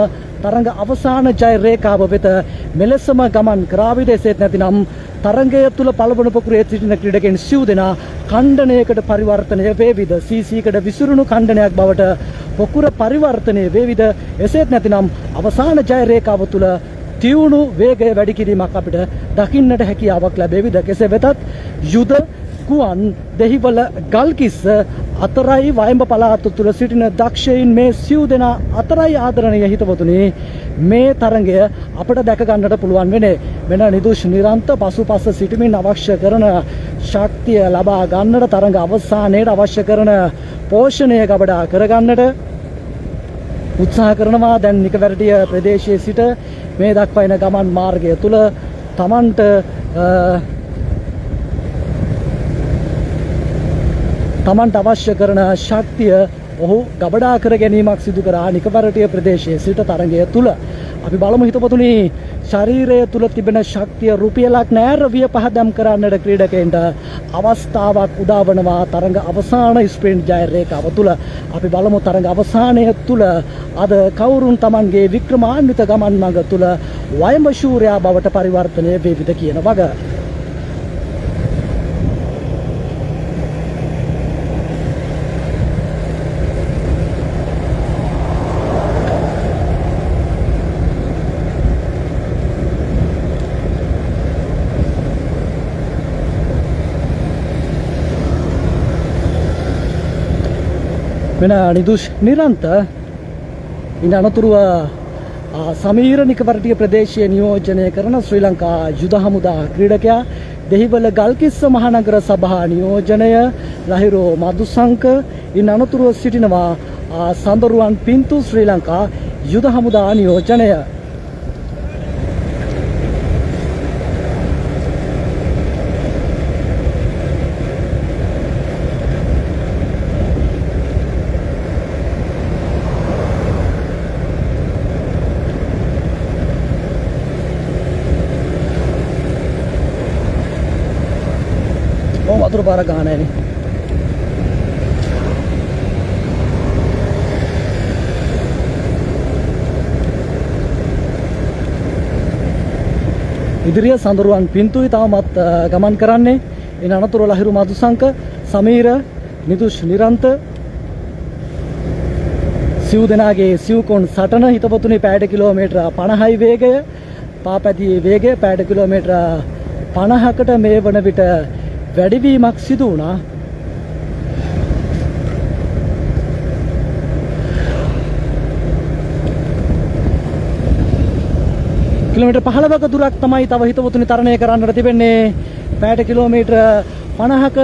තරග අවසාන ජය රේඛාව වෙත මෙලෙසම ගමන් කරාවිද? එසේත් නැතිනම් තරගය තුල පළවන පොකුරේ සිටින ක්‍රීඩකයන් සිව් දෙනා ඛණ්ඩනයකට පරිවර්තනය වේවිද? CCකට විසිරුණු ඛණ්ඩනයක් බවට පොකුර පරිවර්තනය වේවිද? එසේත් නැතිනම් අවසාන ජය රේඛාව තුල තියුණු වේගය වැඩි කිරීමක් අපිට දකින්නට හැකියාවක් ලැබෙවිද? කෙසේ වෙතත් යුද ගුවන් දෙහිවල ගල්කිස්ස අතරයි වයඹ පළාත තුළ සිටින දක්ෂයින් මේ සිව් දෙනා අතරයි ආදරණීය හිතවතුනි මේ තරගය අපට දැක ගන්නට පුළුවන් වෙන්නේ. වෙන නිදුෂ් නිරන්ත පසුපස සිටමින් අවශ්‍ය කරන ශක්තිය ලබා ගන්නට තරග අවසානයේට අවශ්‍ය කරන පෝෂණය ගබඩා කරගන්නට උත්සාහ කරනවා. දැන් නිකවැරටිය ප්‍රදේශයේ සිට මේ දක්වා එන ගමන් මාර්ගය තුල තමන්ට අවශ්‍ය කරන ශක්තිය ඔහු ගබඩා කර ගැනීමක් සිදු කරා නිකවරටිය ප්‍රදේශයේ සිට තරගය තුල. අපි බලමු හිතපතුනි ශරීරය තුල තිබෙන ශක්තිය රුපියලක් නෑරවිය පහදම් කරන්නට ක්‍රීඩකයන්ට අවස්ථාවක් උදා වනවා තරග අවසාන ස්ප්‍රින්ට් ජය රේඛාව තුල. අපි බලමු තරග අවසානය තුල අද කවුරුන් Tamanගේ වික්‍රමාන්විත ගමන් මඟ තුල වයඹ ශූරයා බවට පරිවර්තනය වේවිද කියන වග. වෙන නිදුෂ් නිරන්ත ඉන් අනතුරුව සමීර නිකවරටිය ප්‍රදේශයේ නියෝජනය කරන ශ්‍රී ලංකා යුද හමුදා ක්‍රීඩකයා දෙහිවල ගල්කිස්ස මහනගර සභා නියෝජනය ලහිරෝ මදුසංක ඉන් අනතුරුව සිටිනවා සඳරුවන් පින්තු ශ්‍රී ලංකා යුද හමුදා නියෝජනය. වතුර පාර ගානෑනේ. ඉදිරිය සඳරුවන් පින්තුයි තාමත් ගමන් කරන්නේ. එන අනතුරු ලහිරු මදුසංක, සමීර, නිදුෂ් නිරන්ත සිව් දෙනාගේ සිව්කොන් සටන හිතවතුනි පැයට කිලෝමීටර 50යි වේගය. පාපැදියේ වේගය පැයට කිලෝමීටර 50කට මේ වන විට වැඩිවීමක් සිදු වුණා. කිලෝමීටර 15ක දුරක් තමයි තව හිතවතුනි තරණය කරන්නට තිබෙන්නේ. පැයට කිලෝමීටර 50ක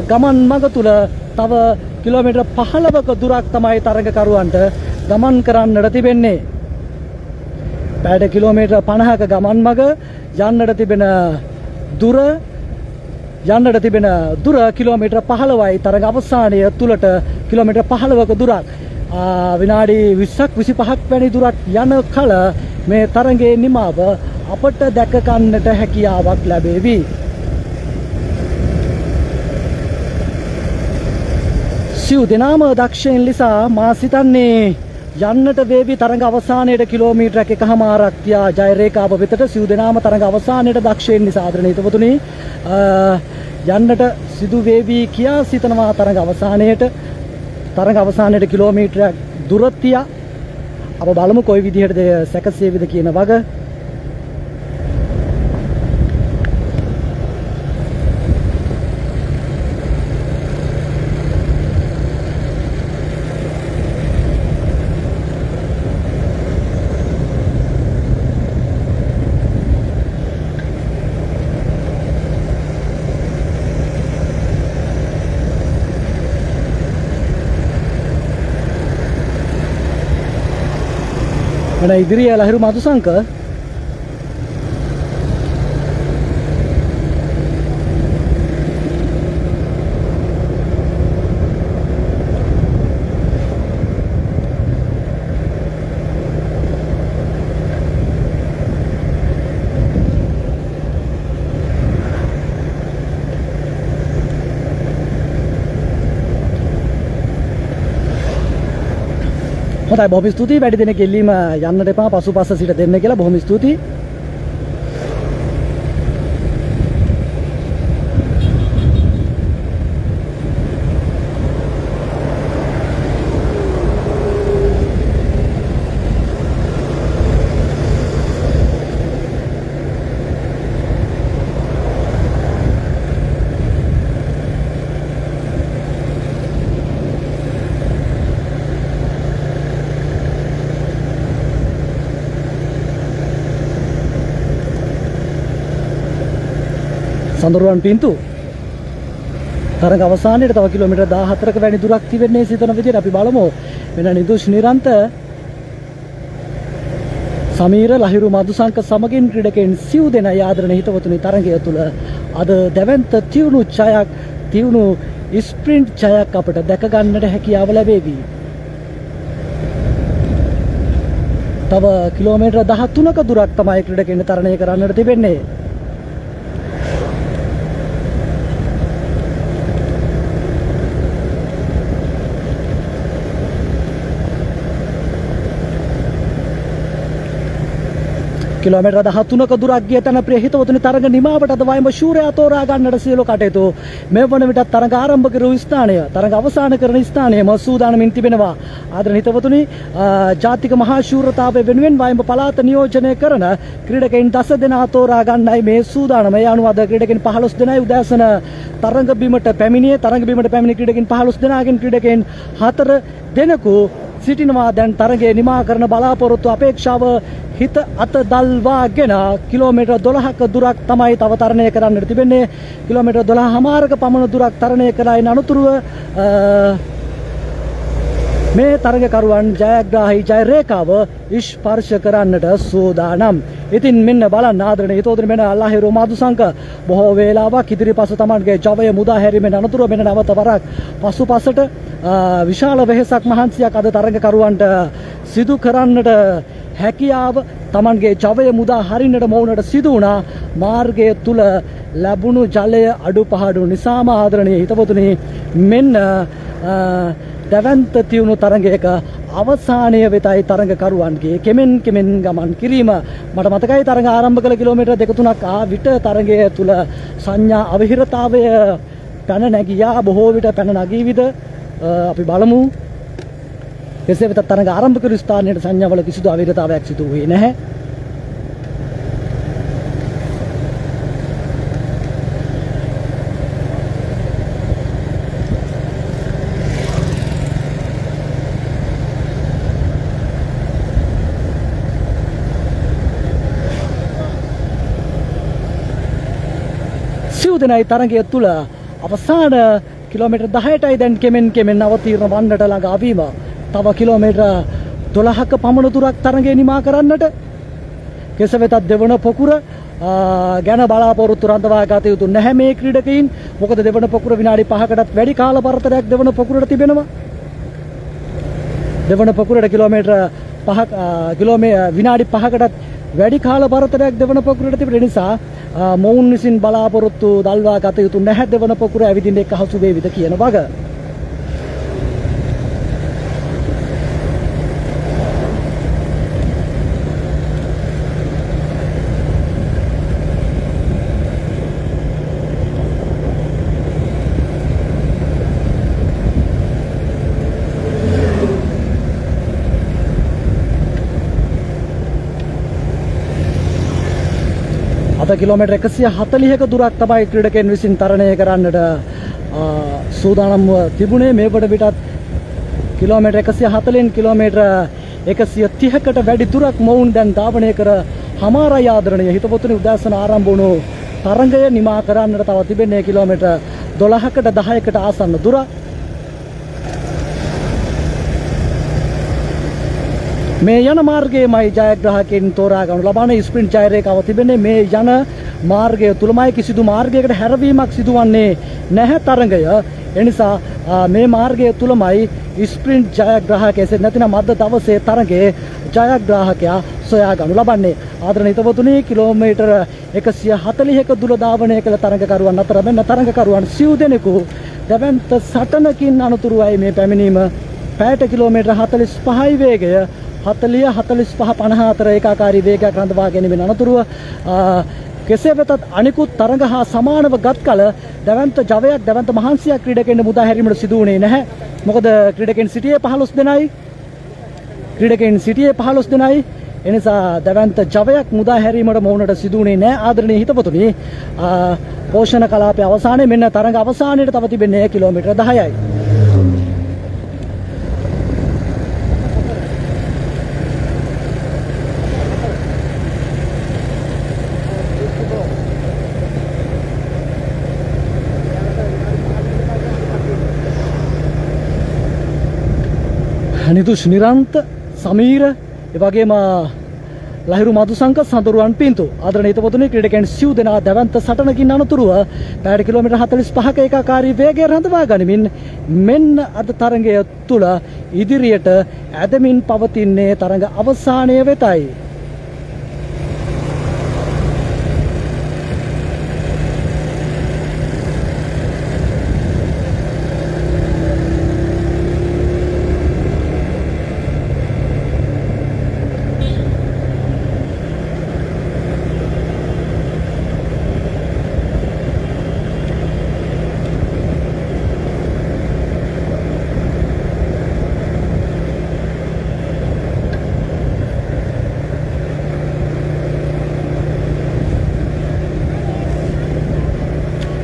ගමන් මඟ තුල තව කිලෝමීටර 15ක දුරක් තමයි තරඟකරුවන්ට ගමන් කරන්නට තිබෙන්නේ. පැයට කිලෝමීටර 50ක ගමන් මඟ යන්නට තිබෙන දුර කිලෝමීටර 15යි. තරඟ අවසානය තුලට කිලෝමීටර 15ක දුරක් විනාඩි 20ක් 25ක් වැනි දුරක් යන කල මේ තරඟයේ නිමාව අපට දැක ගන්නට හැකියාවක් ලැබේවි. සිව් දෙනාම දක්ෂයින් නිසා මා සිතන්නේ යන්නට වේවි තරඟ අවසානයේට කිලෝමීටරයක් එකහමාරක් තියා ජය රේඛාව වෙතට සිව් දෙනාම තරඟ අවසානයේට දක්ෂයින් නිසා ආදරණීය හිතවතුනි යන්නට සිදු වේවි කියා සිතනවා. තරඟ අවසානයේට කිලෝමීටරයක් දුර තියා අප බලමු කොයි විදිහටද සැකසේවිද කියන වග. එන ඉදිරිය ලහිරු මදුසංක හොඳයි බොහොම ස්තුතියි. වැඩි දෙනෙක් එල්ලීම යන්නට එපා, පසුපස සිට දෙන්න කියලා. බොහොම ස්තුතියි. සඳරුවන් පින්තු තරඟ අවසානයේට තව කිලෝමීටර් 14ක වැනි දුරක් තිබෙන්නේ සිතන විදිහට අපි බලමු. වෙන නිදුෂ් නිරන්ත, සමීර, ලහිරු මදුසංක සමගින් ක්‍රීඩකයන් සිව් දෙනා ආදරණීය හිතවතුනි තරඟය තුල අද දැවැන්ත තියුණු ස්ප්‍රින්ට් ජයක් අපට දැක ගන්නට හැකියාව ලැබේවි. තව කිලෝමීටර් 13ක දුරක් තමයි ක්‍රීඩකයන් තරණය කරන්නට තිබෙන්නේ. කිලෝමීටර් 13ක දුරක් ගිය තැන ප්‍රිය හිතවතුනි තරඟ නිමාවට අද වයඹ ශූරයා තෝරා ගන්නට සියලු කටයුතු මේ වන විට තරඟ ආරම්භ කරු ස්ථානය තරඟ අවසන් කරන ස්ථානයම සූදානමින් තිබෙනවා. ආදරණීය හිතවතුනි ජාතික මහා ශූරතාවය වෙනුවෙන් වයඹ පළාත නියෝජනය කරන ක්‍රීඩකයන් 10 දෙනා තෝරා ගන්නයි මේ සූදානම. ඒ අනුව අද ක්‍රීඩකයන් 15 දෙනායි උදෑසන තරඟ බිමට පැමිණියේ. තරඟ බිමට පැමිණි ක්‍රීඩකයන් 15 දෙනාගෙන් ක්‍රීඩකයන් 4 දෙනෙකු සිටිනවා. දැන් තරඟය නිමා කරන බලාපොරොත්තු අපේක්ෂාව හිත අත දල්වාගෙන කිලෝමීටර් 12ක දුරක් තමයි තව තරණය කරන්නට තිබෙන්නේ. කිලෝමීටර් 12මාරක පමණ දුරක් තරණය කරලා අනතුරුව මේ තරගකරුවන් ජයග්‍රාහී ජය රේඛාව ස්පර්ශ කරන්නට සූදානම්. ඉතින් මෙන්න බලන්න ආදරණීය හිතවතුනි මෙන්න ලහිරු මදුසංක බොහෝ වේලාවක් ඉදිරිපස තමන්ගේ ජවය මුදා හැරීමෙන් අනතුරුව මෙන්න නැවත වරක් පසුපසට විශාල වෙහෙසක් මහන්සියක් අද තරගකරුවන්ට සිදු කරන්නට හැකියාව තමන්ගේ ජවය මුදා හරින්නට මොවුනට සිදු වුණා. මාර්ගය තුල ලැබුණු ජලය අඩුපහඩු නිසාම ආදරණීය හිතවතුනි මෙන්න දැවැන්ත තියුණු තරගයක අවසානය වෙතයි තරඟකරුවන්ගේ කෙමෙන් ගමන් කිරීම. මට මතකයි තරඟ ආරම්භ කළ කිලෝමීටර් 2-3ක් ආ විට තරඟය තුල සංඥා අවහිරතාවය පැන නැගියා. බොහෝ විට පැන නගීවිද අපි බලමු. කෙසේ වෙතත් තරඟ ආරම්භ කළ ස්ථානයේ සංඥාවල කිසිදු අවහිරතාවයක් සිදු වුණේ නැහැ. දෙනයි තරඟය තුල අවසාන කිලෝමීටර් 10ටයි දැන් කෙමෙන් අවතීර්ණ වන්නට ළඟා වීම. තව කිලෝමීටර් 12ක පමණ දුරක් තරඟය නිමා කරන්නට. කෙසේ වෙතත් දෙවන පොකුර ගැන බලාපොරොත්තු රඳවා ගත යුතු නැහැ මේ ක්‍රීඩකයින්. මොකද දෙවන පොකුර විනාඩි 5කටත් වැඩි කාල පරතරයක් දෙවන පොකුරට තිබෙනවා. දෙවන පොකුරට කිලෝමීටර් 5ක් විනාඩි 5කටත් වැඩි කාල පරතරයක් දෙවන පොකුරට තිබෙන නිසා මොවුන් විසින් බලාපොරොත්තු දල්වා ගත යුතු නැහැ දෙවන පොකුර ඇවිදින්න එක්ක හසු වේවිද කියන වග. අද කිලෝමීටර් 140ක දුරක් තමයි ක්‍රීඩකයන් විසින් තරණය කරන්නට සූදානම්ව තිබුණේ. මේ කොට පිටත් කිලෝමීටර් 140න් කිලෝමීටර් 130කට වැඩි දුරක් මොවුන් දැන් ධාවනය කර හමාරයි ආදරණීය හිතපොතුනි උදෑසන ආරම්භ වුණු තරඟය නිමා කරන්නට තව තිබෙන්නේ කිලෝමීටර් 12කට 10කට ආසන්න දුර. මේ යන මාර්ගයේමයි ජයග්‍රාහකයන් තෝරා ගනු ලබන ස්ප්‍රින්ට් ජය රේඛාව තිබෙන්නේ. මේ යන මාර්ගය තුලමයි කිසිදු මාර්ගයකට හැරවීමක් සිදුවන්නේ නැහැ තරඟය. එනිසා මේ මාර්ගය තුලමයි ස්ප්‍රින්ට් ජයග්‍රාහකයෙක් නැතිනම් අද දවසේ තරඟයේ ජයග්‍රාහකයා සොයා ගනු ලබන්නේ. ආදරණීය හිතවතුනි කිලෝමීටර් 140ක දුර ධාවනය කළ තරඟකරුවන් අතර මෙන්න තරඟකරුවන් සිව් දෙනෙකු දැවැන්ත සටනකින් අනතුරුවයි මේ පැමිණීම. පැයට කිලෝමීටර් 45යි වේගය 40-45-50 අතර ඒකාකාරී වේගයක් රඳවා ගැනීමෙන් අනතුරුව කෙසේ වෙතත් අනිකුත් තරඟ හා සමානව ගත් කල දැවැන්ත ජවයක් දැවැන්ත මහන්සියක් ක්‍රීඩකයන්ට මුදා හැරීමට සිදු වුණේ නැහැ. මොකද ක්‍රීඩකයන් සිටියේ 15 දෙනයි. එනිසා දැවැන්ත ජවයක් මුදා හැරීමට මොවුනට සිදු වුණේ නැහැ. ආදරණීය හිතපතුනි පෝෂණ කලාපයේ අවසානයේ මෙන්න තරඟ අවසානයේ තව තිබෙන්නේ කිලෝමීටර් 10යි. නිදුෂ් නිරන්ත සමීර එවැගේම ලහිරු මදුසංක සඳරුවන් පින්තු ආදරණීය හිතවතුනි ක්‍රීඩකයන් සිව් දෙනා දැවැන්ත සටනකින් අනතුරුව පැයට කිලෝමීටර් 45ක ඒකාකාරී වේගය රඳවා ගනිමින් මෙන්න අද තරඟය තුල ඉදිරියට ඇදමින් පවතින්නේ තරඟ අවසානය වෙතයි.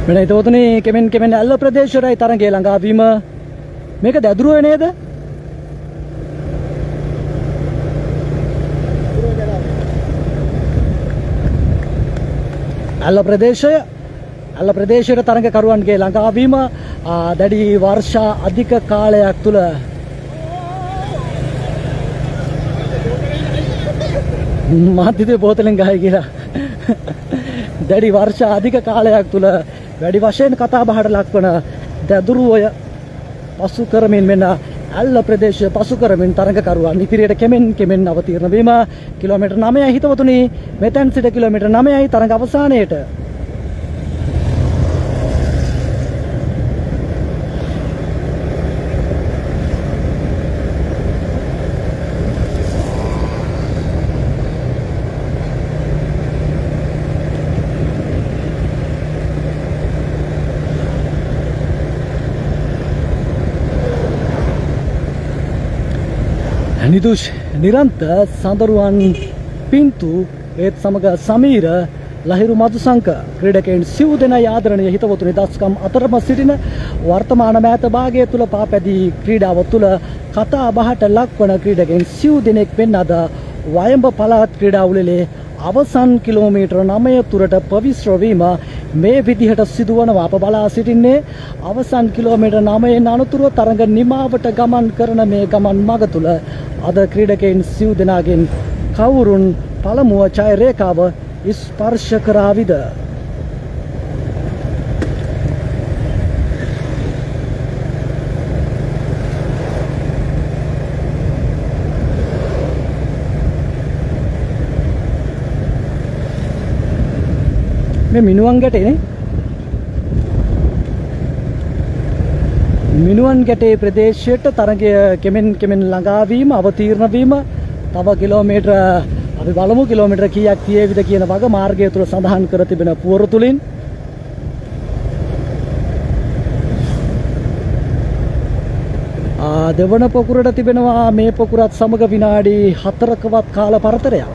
මෙන්න හිතවතුනි කෙමෙන් ඇල්ල ප්‍රදේශයයි තරඟය ළඟා වීම. මේක දැදුරුවේ නේද? ඇල්ල ප්‍රදේශයේ තරඟකරුවන්ගේ ළඟා වීම දැඩි වර්ෂා අධික කාලයක් තුල මාධ්‍යයේ බෝතලෙන් ගහයි කියලා දැඩි වර්ෂා අධික කාලයක් තුල වැඩි වශයෙන් කතා බහට ලක්වන දැදුරුවය පසු කරමින් මෙන්න ඇල්ල ප්‍රදේශය පසු කරමින් තරඟකරුවන් ඉදිරියට කෙමෙන් අවතීර්ණ වීම. කිලෝමීටර් 9යි හිතවතුනි මෙතෙන් සිට කිලෝමීටර් 9යි තරඟ අවසානයේට. නිදුෂ් නිරන්ත සඳරුවන් පින්තු ඒත් සමග සමීර ලහිරු මදුසංක ක්‍රීඩකයන් සිව් දෙනා ආදරණීය හිතවතුනි දස්කම් අතරම සිටින වර්තමාන මෑත භාගය තුල පාපැදී ක්‍රීඩාව තුල කතා බහට ලක්වන ක්‍රීඩකයන් සිව් දෙනෙක් වෙන්න අද වයඹ පළාත් ක්‍රීඩා උළෙලේ අවසන් කිලෝමීටර 9 තුරට පවිත්‍ර වීම මේ විදිහට සිදුවනවා. අප බලා සිටින්නේ අවසන් කිලෝමීටර 9 අනතුරුව තරඟ නිමාවට ගමන් කරන මේ ගමන් මඟ තුල අද ක්‍රීඩකයන් සිව් දෙනාගෙන් කවුරුන් පළමුව ඡය රේඛාව ස්පර්ශ කරාවිද? මේ මිනුවන් ගැටේනේ මිනුවන් ගැටේ ප්‍රදේශයට තරගය කෙමෙන් ළඟා වීම අවතීර්ණ වීම තව කිලෝමීටර අපි බලමු කිලෝමීටර කීයක් තියේවිද කියන වග මාර්ගය තුල සඳහන් කර තිබෙන පුවරු තුලින් දෙවන පොකුරට තිබෙනවා මේ පොකුරත් සමග විනාඩි 4කවත් කාල පරතරයක්.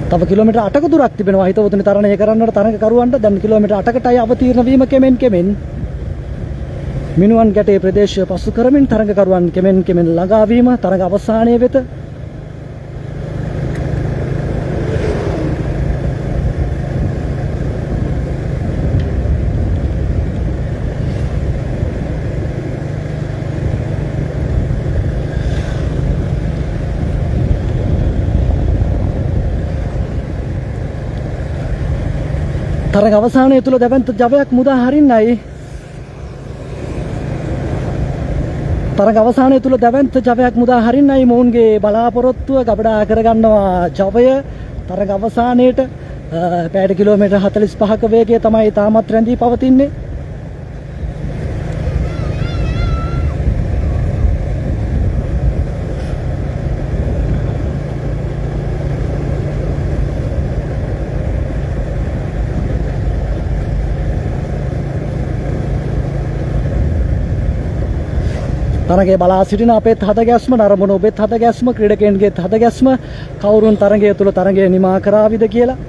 තව කිලෝමීටර 8ක දුරක් තිබෙනවා හිතවතුනි තරණය කරන්නට තරඟකරුවන්ට. දැන් කිලෝමීටර 8කටයි අවතීර්ණ වීම කෙමෙන් මිනුවන් ගැටේ ප්‍රදේශය පසු කරමින් තරඟකරුවන් කෙමෙන් ළඟා වීම තරඟ අවසානයේ වෙත. තරඟ අවසානයේ තුල දැවැන්ත ජවයක් මුදා හරින්නයි තරඟ අවසානයේ තුල දැවැන්ත ජවයක් මුදා හරින්නයි මොවුන්ගේ බලාපොරොත්තුව ගබඩා කරගන්නවා ජවය. තරඟ අවසානයේට පැයට කිලෝමීටර් 45ක වේගය තමයි තාමත් රැඳී පවතින්නේ. තරගයේ බලා සිටින අපේත් හදගැස්ම නරඹන ඔබේත් හදගැස්ම ක්‍රීඩකයන්ගේත් හදගැස්ම කවුරුන් තරගය තුල තරගය නිමා කරාවිද කියලා.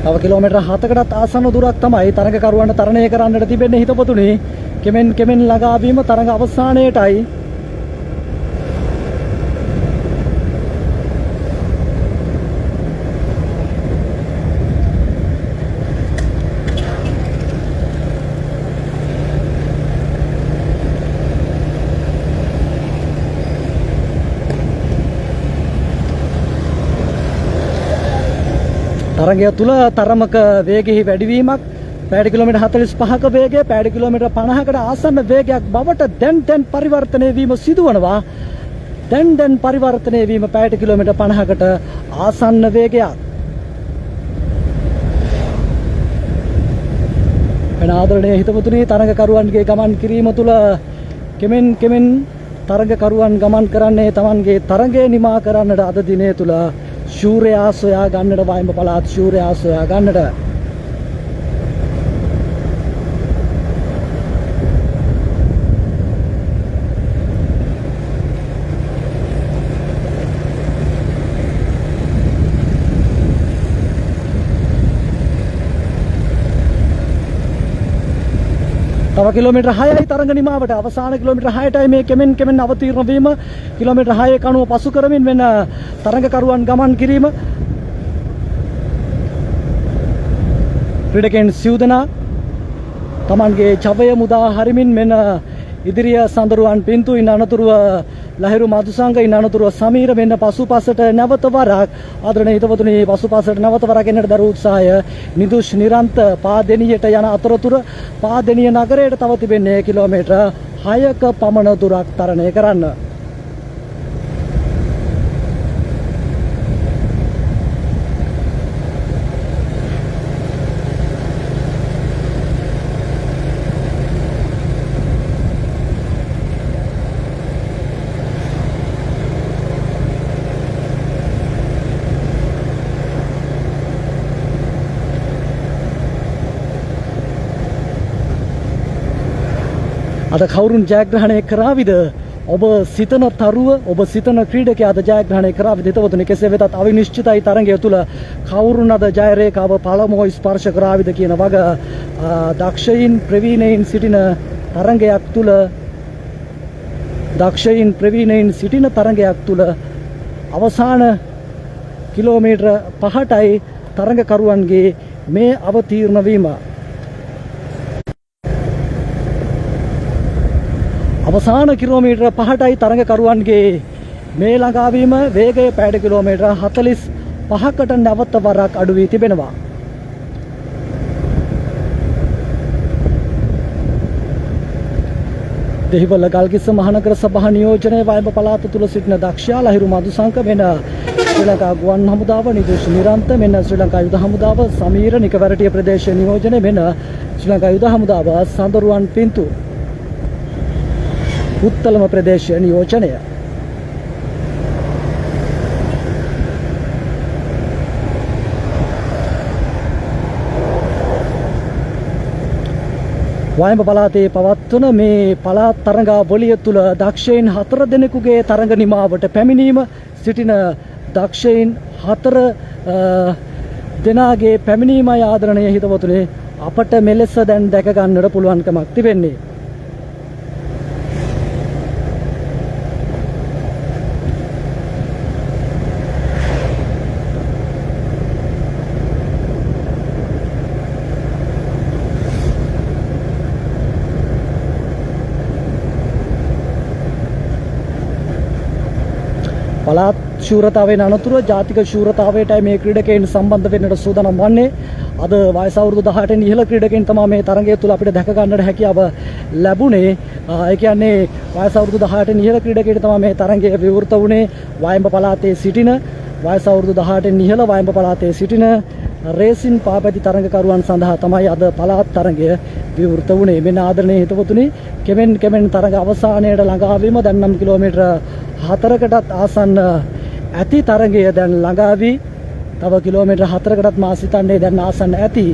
තව කිලෝමීටර 7කටත් ආසන්න දුරක් තමයි තරඟකරුවන්ට තරණය කරන්නට තිබෙන්නේ හිතපොතුනි. කෙමෙන් ළඟා වීම තරඟ අවසානයේටයි. තරගය තුල තරමක වේගෙහි වැඩිවීමක් පැයට කිලෝමීටර් 45ක වේගය පැයට කිලෝමීටර් 50කට ආසන්න වේගයක් බවට දැන් පරිවර්තනය වීම සිදුවනවා. දැන් පරිවර්තනය වීම පැයට කිලෝමීටර් 50කට ආසන්න වේගයක්. වෙන ආදරණීය හිතවතුනි තරඟකරුවන්ගේ ගමන් කිරීම තුල කෙමෙන් තරඟකරුවන් ගමන් කරන්නේ Tamanගේ තරඟය නිමා කරන්නට අද දිනේ තුල ශූරයා සොයා ගන්නට වයඹ පළාත් ශූරයා සොයා ගන්නට. තව කිලෝමීටර් 6යි තරඟ නිමාවට. අවසාන කිලෝමීටර් 6ටයි මේ කෙමෙන් අවතීර්ණ වීම. කිලෝමීටර් 6 කණුව පසු කරමින් වෙන තරඟකරුවන් ගමන් කිරීම. ක්‍රීඩකයන් සිව් දෙනා Tamanගේ ජවය මුදා හරිමින් මෙන්න ඉදිරිය සඳරුවන් පින්තු ඉන් අනතුරුව ලහිරු මදුසංග ඉන් අනතුරුව සමීර වෙන්න පසුපසට නැවත වරක් ආදරණීය හිතවතුනි පසුපසට නැවත වරක් එන්නට දරූ උත්සාහය නිදුෂ් නිරන්ත පාදෙනියට යන අතරතුර පාදෙනිය නගරයට තව තිබෙන්නේ කිලෝමීටර් 6ක පමණ දුරක් තරණය කරන්න. අද කවුරුන් ජයග්‍රහණය කරාවිද? ඔබ සිතන තරුව ඔබ සිතන ක්‍රීඩකයා අද ජයග්‍රහණය කරාවිද? හිතවතුනි කෙසේ වෙතත් අවිනිශ්චිතයි තරගය තුල කවුරුන් අද ජය රේඛාව පළමුව ස්පර්ශ කරාවිද කියන වග දක්ෂයින් ප්‍රවීණයින් සිටින තරගයක් තුල අවසාන කිලෝමීටර 5ටයි තරගකරුවන්ගේ මේ අවතීර්ණ වීම. අවසාන කිලෝමීටර 5ටයි තරගකරුවන්ගේ මේ ළඟාවීම වේගය පැයට කිලෝමීටර 45කට නැවත වරක් අඩු වී තිබෙනවා. දෙහිවල ගල්කිස්ස මහනගර සභා නියෝජනයේ වයඹ පළාත තුල සිටින දක්ෂයා ලහිරු මදුසංක මෙන්න ශ්‍රී ලංකා ගුවන් හමුදාව නිදේශ නිරන්ත මෙන්න ශ්‍රී ලංකා යුද හමුදාව සමීර නිකවරටිය ප්‍රදේශ නියෝජනය මෙන්න ශ්‍රී ලංකා යුද හමුදාව සඳරුවන් පින්තු උත්තලම ප්‍රදේශ නියෝජනය. වයඹ පළාතේ පවත්වන මේ පළාත් තරඟාවලිය තුල දක්ෂයින් 4 දෙනෙකුගේ තරඟ නිමාවට පැමිණීම සිටින දක්ෂයින් 4 දෙනාගේ පැමිණීමයි ආදරණීය හිතවතුනි අපට මෙලෙස දැන් දැක ගන්නට පුළුවන්කමක් තිබෙන්නේ. පළාත් ශූරතාවයෙන් අනතුරුව ජාතික ශූරතාවයටයි මේ ක්‍රීඩකයන් සම්බන්ධ වෙන්නට සූදානම් වන්නේ. අද වයස අවුරුදු 18න් ඉහළ ක්‍රීඩකයන් තමයි මේ තරගය තුල අපිට දැක ගන්නට හැකියාව ලැබුණේ. ඒ කියන්නේ වයස අවුරුදු 18න් ඉහළ ක්‍රීඩකයන්ට තමයි මේ තරගය විවෘත වුණේ. වයඹ පළාතේ සිටින වයස අවුරුදු 18න් ඉහළ වයඹ පළාතේ සිටින රේසින් පාපැති තරගකරුවන් සඳහා තමයි අද පළාත් තරගය විවෘත වුණේ. මෙන්න ආදරණීය හිතවතුනි කෙමෙන් තරග අවසානයට ළඟා වීම දැන් නම් කිලෝමීටර 4කටත් ආසන්න ඇති තරගය දැන් ළඟා වී තව කිලෝමීටර 4කටත් මා සිතන්නේ දැන් ආසන්න ඇති.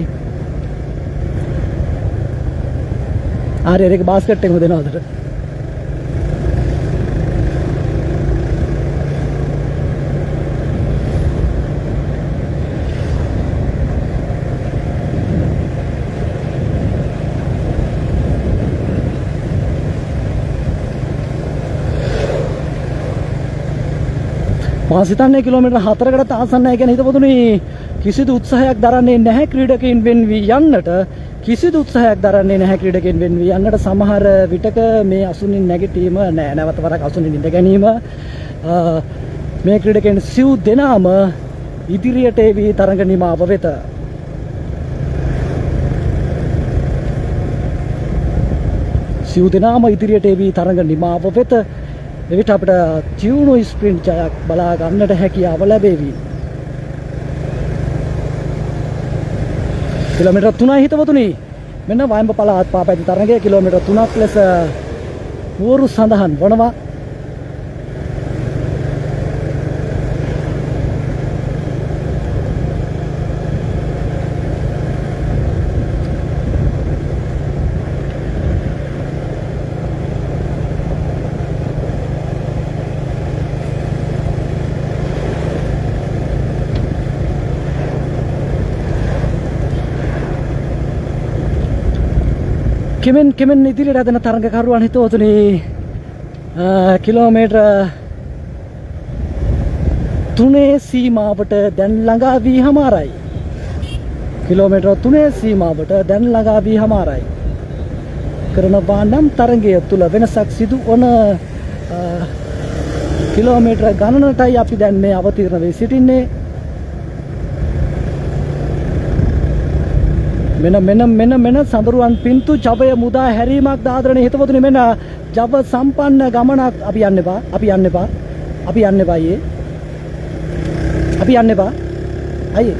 ආරේරේක බාස්කට් එකම දෙනවද? මා සිතන්නේ කිලෝමීටර 4කටත් ආසන්නයි කියන හිතපොතුනි කිසිදු උත්සාහයක් දරන්නේ නැහැ ක්‍රීඩකයින් වෙන් වී යන්නට. සමහර විටක මේ අසුනින් නැගිටීම නෑ නැවත වරක් අසුනින් ඉඳ ගැනීම මේ ක්‍රීඩකයන් සිව් දෙනාම ඉදිරියට එවි තරඟ නිමාව වෙත. එවිට අපිට තියුණු ස්ප්‍රින්ට් ජයක් බලා ගන්නට හැකියාව ලැබේවි. කිලෝමීටර 3යි හිතවතුනි. මෙන්න වයඹ පළාත් පාපැති තරගය කිලෝමීටර 3ක් ලෙස පුවරු සඳහන් වනවා. කෙමෙන් ඉදිරියට ඇදෙන තරඟකරුවන් හිතවතුනි කිලෝමීටර 3 සීමාවට දැන් ළඟා වී හමාරයි. කරනවා නම් තරඟය තුල වෙනසක් සිදු වන කිලෝමීටර ගණනටයි අපි දැන් මේ අවතීර්ණ වී සිටින්නේ. මෙන්න සඳරුවන් පින්තු ජවය මුදා හැරීමක් ආදරණීය හිතවතුනි මෙන්න ජව සම්පන්න ගමනක් අපි යන්න එපා අයියේ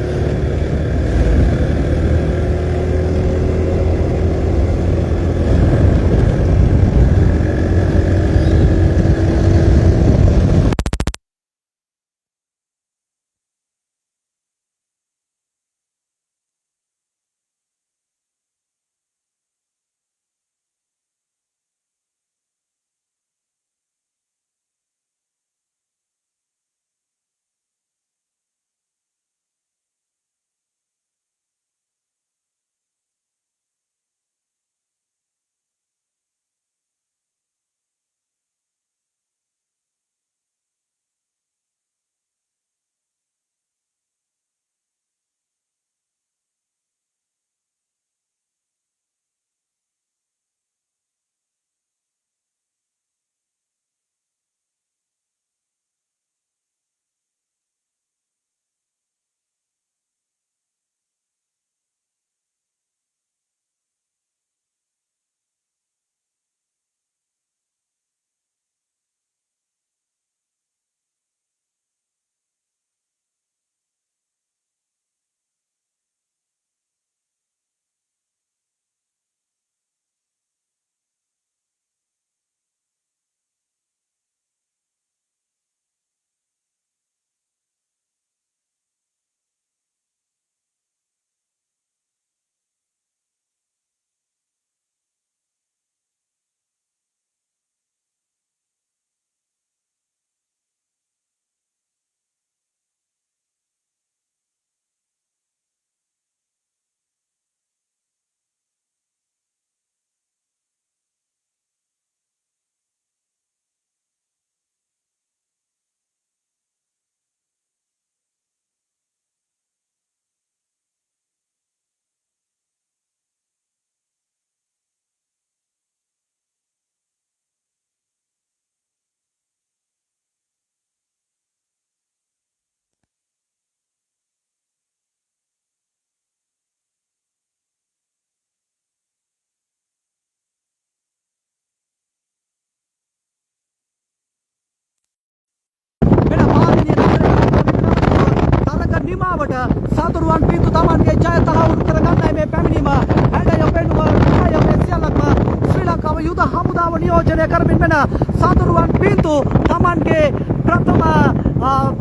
සඳරුවන් පින්තු තමන්ගේ ජය තහවුරු කරගන්නයි මේ පැමිණීම ඇඩය පෙන්නුවා ඡාය මේ සියල්ලක්ම ශ්‍රී ලංකාව යුද හමුදාව නියෝජනය කරමින් වෙන සඳරුවන් පින්තු තමන්ගේ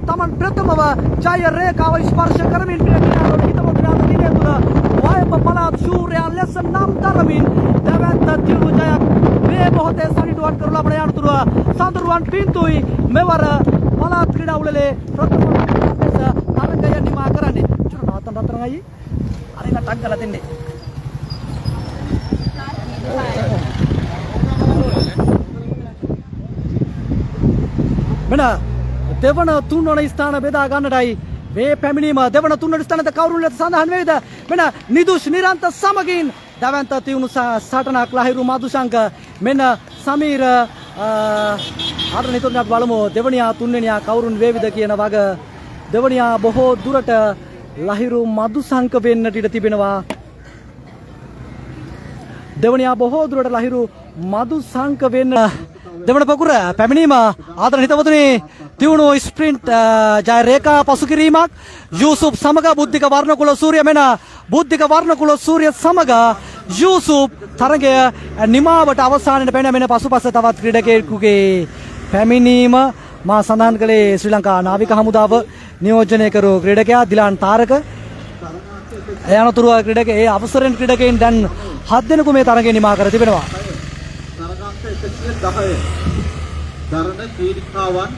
තමන් ප්‍රථමව ජය රේඛාව ස්පර්ශ කරමින් පිළිගන්නවා හිතවතුන් දිනේ තුල වයඹ පළාත් ශූරයා ලෙස නම් දරමින් දැවැන්ත දියුණු ජයක් මේ මොහොතේ සනිටුවන් කරන ලබන යනතුරු සඳරුවන් පින්තුයි මෙවර පළාත් ක්‍රීඩා උළෙලේ ප්‍රථම ලෙස තරගය නිමා කරන්නේ චුර නවත්තන්න රත්තරන් අයියේ අර එක ටක් ගාලා දෙන්නේ මෙන්න දෙවන තුන්වන ස්ථාන බෙදා ගන්නටයි මේ පැමිණීම දෙවන තුන්වන ස්ථානයේ කවුරුන් ලෙස සඳහන් වේද මෙන්න නිදුෂ් නිරන්ත සමගින් දවන්ත තියුණු සටනක් ලහිරු මදුශංක මෙන්න සමීර ආරණිතුන් අපි බලමු දෙවනියා තුන්වෙනියා කවුරුන් වේවිද කියන වග දෙවනියා බොහෝ දුරට ලහිරු මදුශංක වෙන්නට ඉඩ තිබෙනවා දෙවනියා බොහෝ දුරට ලහිරු මදුශංක වෙන්න දෙවන පකුර පැමිණීම ආදරණීය හිතවතුනි තියුණු ස්ප්‍රින්ට් ජය රේඛා පසු කිරීමක් යූසුප් සමග බුද්ධික වර්ණකුල සූර්ය මෙන බුද්ධික වර්ණකුල සූර්ය සමග යූසුප් තරගය නිමාවට අවසානයේ පැන මෙන පසුපස තවත් ක්‍රීඩකයෙකුගේ පැමිණීම මා සඳහන් කළේ ශ්‍රී ලංකා නාවික හමුදාව නියෝජනය කරු ක්‍රීඩකයා දිලාන් තාරක එයනතුරු ක්‍රීඩක ඒ අවසරෙන් ක්‍රීඩකයන් දැන් 7 දෙනෙකු මේ තරගය නිමා කර තිබෙනවා තරගාංක 110 දරණ ක්‍රීඩිකාවන්